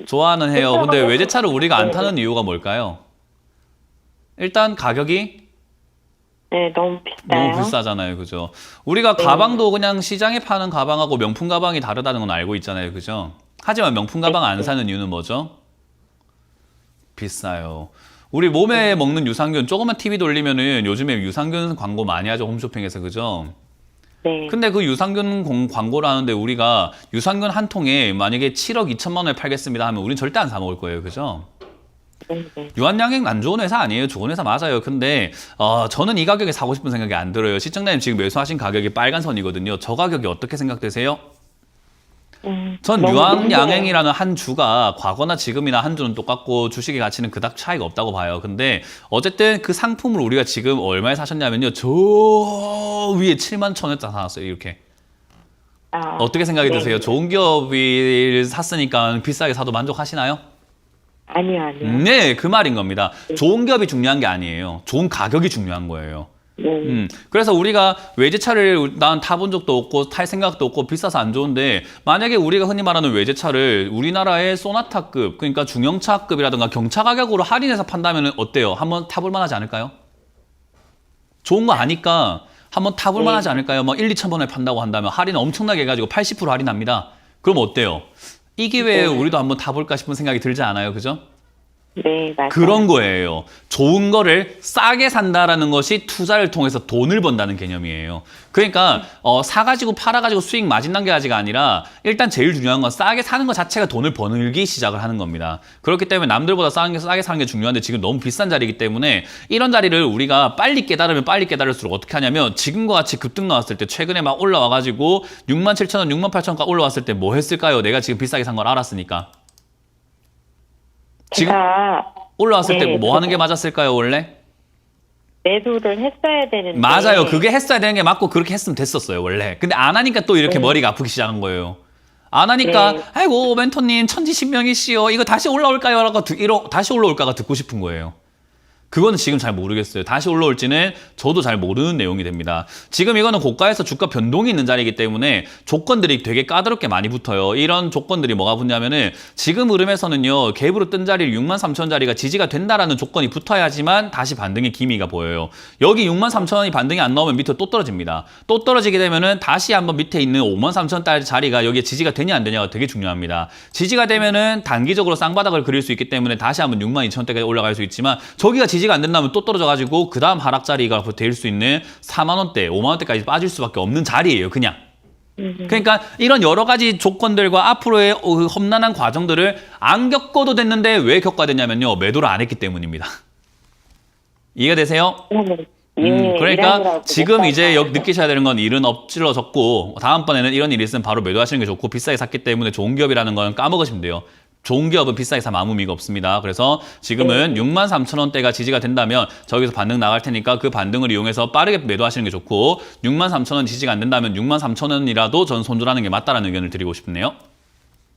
좋아는 해요. 근데 외제차를 우리가 안 타는 이유가 뭘까요? 일단 가격이 네, 너무 비싸요. 너무 비싸잖아요, 그죠? 우리가 가방도 그냥 시장에 파는 가방하고 명품 가방이 다르다는 건 알고 있잖아요, 그죠? 하지만 명품 가방 안 사는 이유는 뭐죠? 비싸요. 우리 몸에 먹는 유산균 조금만 TV 돌리면은 요즘에 유산균 광고 많이 하죠, 홈쇼핑에서, 그죠? 네. 근데 그 유산균 광고를 하는데 우리가 유산균 한 통에 만약에 7억 2천만 원에 팔겠습니다 하면 우린 절대 안 사 먹을 거예요, 그죠? 네. 유한양행 안 좋은 회사 아니에요. 좋은 회사 맞아요. 근데 저는 이 가격에 사고 싶은 생각이 안 들어요. 시청자님 지금 매수하신 가격이 빨간 선이거든요. 저 가격이 어떻게 생각되세요? 전 너무 유한양행이라는 한 주가 과거나 지금이나 한 주는 똑같고 주식의 가치는 그닥 차이가 없다고 봐요. 근데 어쨌든 그 상품을 우리가 지금 얼마에 사셨냐면요. 저 위에 7만 1천원에 사놨어요. 이렇게. 어떻게 생각이 네. 드세요? 좋은 기업을 샀으니까 비싸게 사도 만족하시나요? 아니요. 네, 그 말인 겁니다. 좋은 기업이 중요한 게 아니에요. 좋은 가격이 중요한 거예요. 그래서 우리가 외제차를 난 타본 적도 없고 탈 생각도 없고 비싸서 안 좋은데 만약에 우리가 흔히 말하는 외제차를 우리나라의 소나타급 그러니까 중형차급이라든가 경차 가격으로 할인해서 판다면 어때요? 한번 타볼 만하지 않을까요? 좋은 거 아니까 한번 타볼 만하지 않을까요? 막 1, 2천 원에 판다고 한다면 할인 엄청나게 해가지고 80% 할인합니다. 그럼 어때요? 이 기회에 우리도 한번 타볼까 싶은 생각이 들지 않아요? 그죠? 네, 맞아요. 그런 거예요. 좋은 거를 싸게 산다라는 것이 투자를 통해서 돈을 번다는 개념이에요. 그러니까 사가지고 팔아가지고 수익 마진 단계까지가 아니라 일단 제일 중요한 건 싸게 사는 것 자체가 돈을 벌기 시작을 하는 겁니다. 그렇기 때문에 남들보다 싸게 사는 게 중요한데 지금 너무 비싼 자리이기 때문에 이런 자리를 우리가 빨리 깨달으면 빨리 깨달을수록 어떻게 하냐면 지금과 같이 급등 나왔을 때 최근에 막 올라와가지고 67,000원, 68,000원까지 올라왔을 때 뭐 했을까요? 내가 지금 비싸게 산 걸 알았으니까. 지금 제가 올라왔을 때 네, 뭐 하는 게 맞았을까요, 원래? 매도를 했어야 되는데. 맞아요. 그게 했어야 되는 게 맞고 그렇게 했으면 됐었어요, 원래. 근데 안 하니까 또 이렇게 네. 머리가 아프기 시작한 거예요. 안 하니까 네. 아이고 멘토님 천지신명이시여 이거 다시 올라올까요? 라고 다시 올라올까가 듣고 싶은 거예요. 그거는 지금 잘 모르겠어요. 다시 올라올지는 저도 잘 모르는 내용이 됩니다. 지금 이거는 고가에서 주가 변동이 있는 자리이기 때문에 조건들이 되게 까다롭게 많이 붙어요. 이런 조건들이 뭐가 붙냐면은 지금 흐름에서는요. 갭으로 뜬 자리 63,000원짜리가 지지가 된다라는 조건이 붙어야지만 다시 반등의 기미가 보여요. 여기 63,000원이 반등이 안 나오면 밑으로 또 떨어집니다. 또 떨어지게 되면은 다시 한번 밑에 있는 53,000원짜리 자리가 여기에 지지가 되냐 안 되냐가 되게 중요합니다. 지지가 되면은 단기적으로 쌍바닥을 그릴 수 있기 때문에 다시 한번 62,000원대까지 올라갈 수 있지만 저기가 지지가 안 된다면 또 떨어져가지고 그 다음 하락 자리가 될 수 있는 4만 원대, 5만 원대까지 빠질 수밖에 없는 자리예요, 그냥. 그러니까 이런 여러 가지 조건들과 앞으로의 험난한 과정들을 안 겪어도 됐는데 왜 겪어야 됐냐면요, 매도를 안 했기 때문입니다. 이해가 되세요? 그러니까 지금 이제 느끼셔야 되는 건 일은 엎질러졌고 다음번에는 이런 일이 있으면 바로 매도하시는 게 좋고 비싸게 샀기 때문에 좋은 기업이라는 건 까먹으시면 돼요. 좋은 기업은 비싸게 사면 아무 의미가 없습니다. 그래서 지금은 63,000원대가 지지가 된다면 저기서 반등 나갈 테니까 그 반등을 이용해서 빠르게 매도하시는 게 좋고 63,000원 지지가 안 된다면 63,000원이라도 전 손절하는 게 맞다라는 의견을 드리고 싶네요.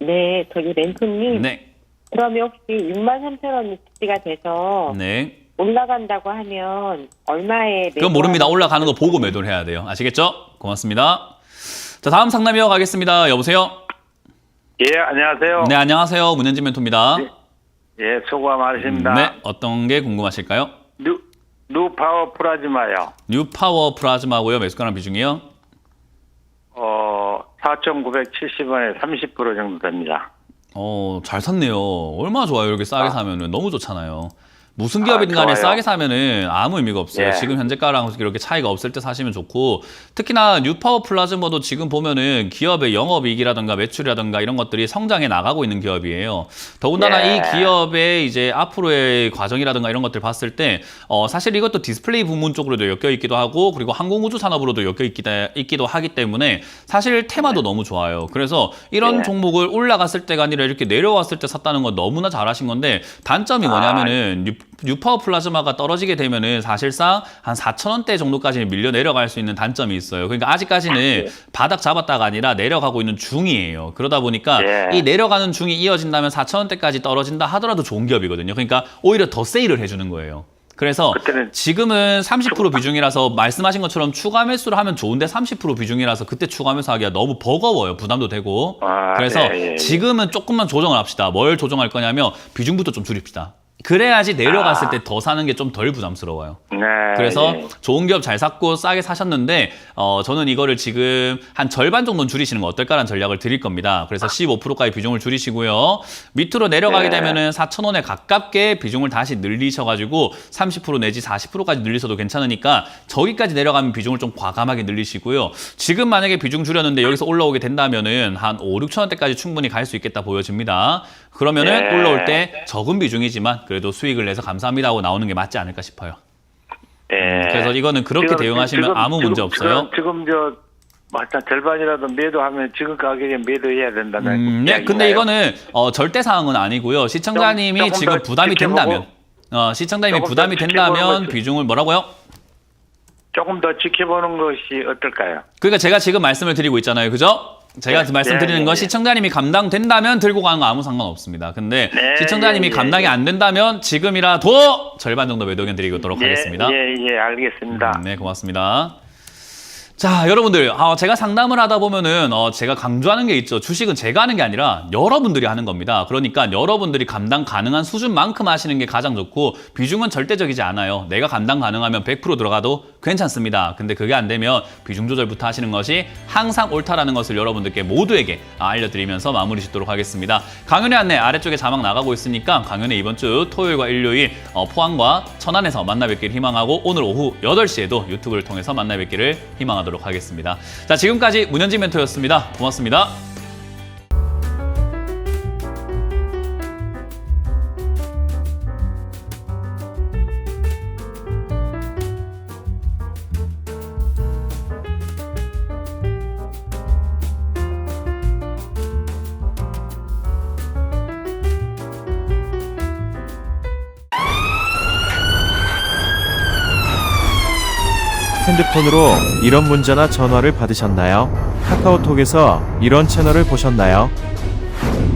네, 저기 멘토님. 네. 그러면 혹시 63,000원이 지지가 돼서 네. 올라간다고 하면 얼마에 그건 모릅니다. 올라가는 거 보고 매도를 해야 돼요. 아시겠죠? 고맙습니다. 자, 다음 상담 이어가겠습니다. 여보세요? 예, 안녕하세요. 네, 안녕하세요. 문현진 멘토입니다. 예, 수고가 많으십니다. 네, 어떤 게 궁금하실까요? 뉴파워 플라즈마요. 뉴파워 플라즈마고요. 매수가랑 비중이요? 4,970원에 30% 정도 됩니다. 잘 샀네요. 얼마나 좋아요. 이렇게 싸게 사면은 너무 좋잖아요. 무슨 기업이든 간에 좋아요. 싸게 사면은 아무 의미가 없어요. 예. 지금 현재가랑 이렇게 차이가 없을 때 사시면 좋고, 특히나 뉴파워 플라즈마도 지금 보면은 기업의 영업이익이라든가 매출이라든가 이런 것들이 성장해 나가고 있는 기업이에요. 더군다나 예. 이 기업의 이제 앞으로의 과정이라든가 이런 것들 봤을 때 사실 이것도 디스플레이 부문 쪽으로도 엮여 있기도 하고, 그리고 항공우주 산업으로도 엮여 있기도 하기 때문에 사실 테마도 너무 좋아요. 그래서 이런 예. 종목을 올라갔을 때가 아니라 이렇게 내려왔을 때 샀다는 건 너무나 잘하신 건데, 단점이 뭐냐면은 뉴파워 플라즈마가 떨어지게 되면은 사실상 한 4,000원대 정도까지 밀려 내려갈 수 있는 단점이 있어요. 그러니까 아직까지는 바닥 잡았다가 아니라 내려가고 있는 중이에요. 그러다 보니까 예. 이 내려가는 중이 이어진다면 4,000원대까지 떨어진다 하더라도 좋은 기업이거든요. 그러니까 오히려 더 세일을 해주는 거예요. 그래서 그때는 지금은 30% 비중이라서 말씀하신 것처럼 추가 매수를 하면 좋은데 30% 비중이라서 그때 추가 매수하기가 너무 버거워요. 부담도 되고. 그래서 예. 지금은 조금만 조정을 합시다. 뭘 조정할 거냐면 비중부터 좀 줄입시다. 그래야지 내려갔을 때 더 사는 게 좀 덜 부담스러워요. 네. 그래서 예. 좋은 기업 잘 샀고 싸게 사셨는데 저는 이거를 지금 한 절반 정도는 줄이시는 거 어떨까라는 전략을 드릴 겁니다. 그래서 15%까지 비중을 줄이시고요. 밑으로 내려가게 네. 되면은 4,000원에 가깝게 비중을 다시 늘리셔가지고 30% 내지 40%까지 늘리셔도 괜찮으니까 저기까지 내려가면 비중을 좀 과감하게 늘리시고요. 지금 만약에 비중 줄였는데 여기서 올라오게 된다면은 한 5, 6,000원대까지 충분히 갈 수 있겠다 보여집니다. 그러면은 네. 올라올 때 적은 비중이지만 그래도 수익을 내서 감사합니다 하고 나오는 게 맞지 않을까 싶어요. 예. 그래서 이거는 그렇게 대응하시면 아무 문제 없어요. 지금 맞다 절반이라도 매도하면 지금 가격에 매도해야 된다는. 네, 근데 이거는 절대 사항은 아니고요. 시청자님이 조금 지금 더 부담이 지켜보고, 된다면, 시청자님이 조금 부담이 더 지켜보는 된다면 것이- 비중을 뭐라고요? 조금 더 지켜보는 것이 어떨까요? 그러니까 제가 지금 말씀을 드리고 있잖아요, 그죠? 제가 네, 말씀드리는 네, 건 네. 시청자님이 감당된다면 들고 가는 거 아무 상관없습니다. 근데 네, 시청자님이 예, 감당이 예. 안 된다면 지금이라도 절반 정도 매도 의견 드리도록 하겠습니다. 예, 알겠습니다. 네, 고맙습니다. 자, 여러분들, 제가 상담을 하다 보면은 제가 강조하는 게 있죠. 주식은 제가 하는 게 아니라 여러분들이 하는 겁니다. 그러니까 여러분들이 감당 가능한 수준만큼 하시는 게 가장 좋고 비중은 절대적이지 않아요. 내가 감당 가능하면 100% 들어가도 괜찮습니다. 근데 그게 안 되면 비중 조절부터 하시는 것이 항상 옳다라는 것을 여러분들께 모두에게 알려드리면서 마무리 짓도록 하겠습니다. 강연의 안내 아래쪽에 자막 나가고 있으니까 강연회 이번 주 토요일과 일요일 포항과 천안에서 만나 뵙기를 희망하고 오늘 오후 8시에도 유튜브를 통해서 만나 뵙기를 희망하도록 하겠습니다. 자, 지금까지 문현진 멘토였습니다. 고맙습니다. 핸드폰으로 이런 문자나 전화를 받으셨나요? 카카오톡에서 이런 채널을 보셨나요?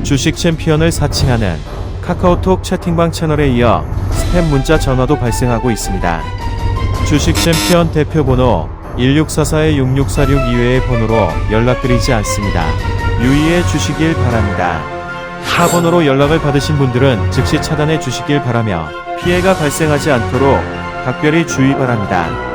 주식 챔피언을 사칭하는 카카오톡 채팅방 채널에 이어 스팸 문자 전화도 발생하고 있습니다. 주식 챔피언 대표번호 1644-6646 이외의 번호로 연락드리지 않습니다. 유의해 주시길 바랍니다. 타 번호로 연락을 받으신 분들은 즉시 차단해 주시길 바라며 피해가 발생하지 않도록 각별히 주의 바랍니다.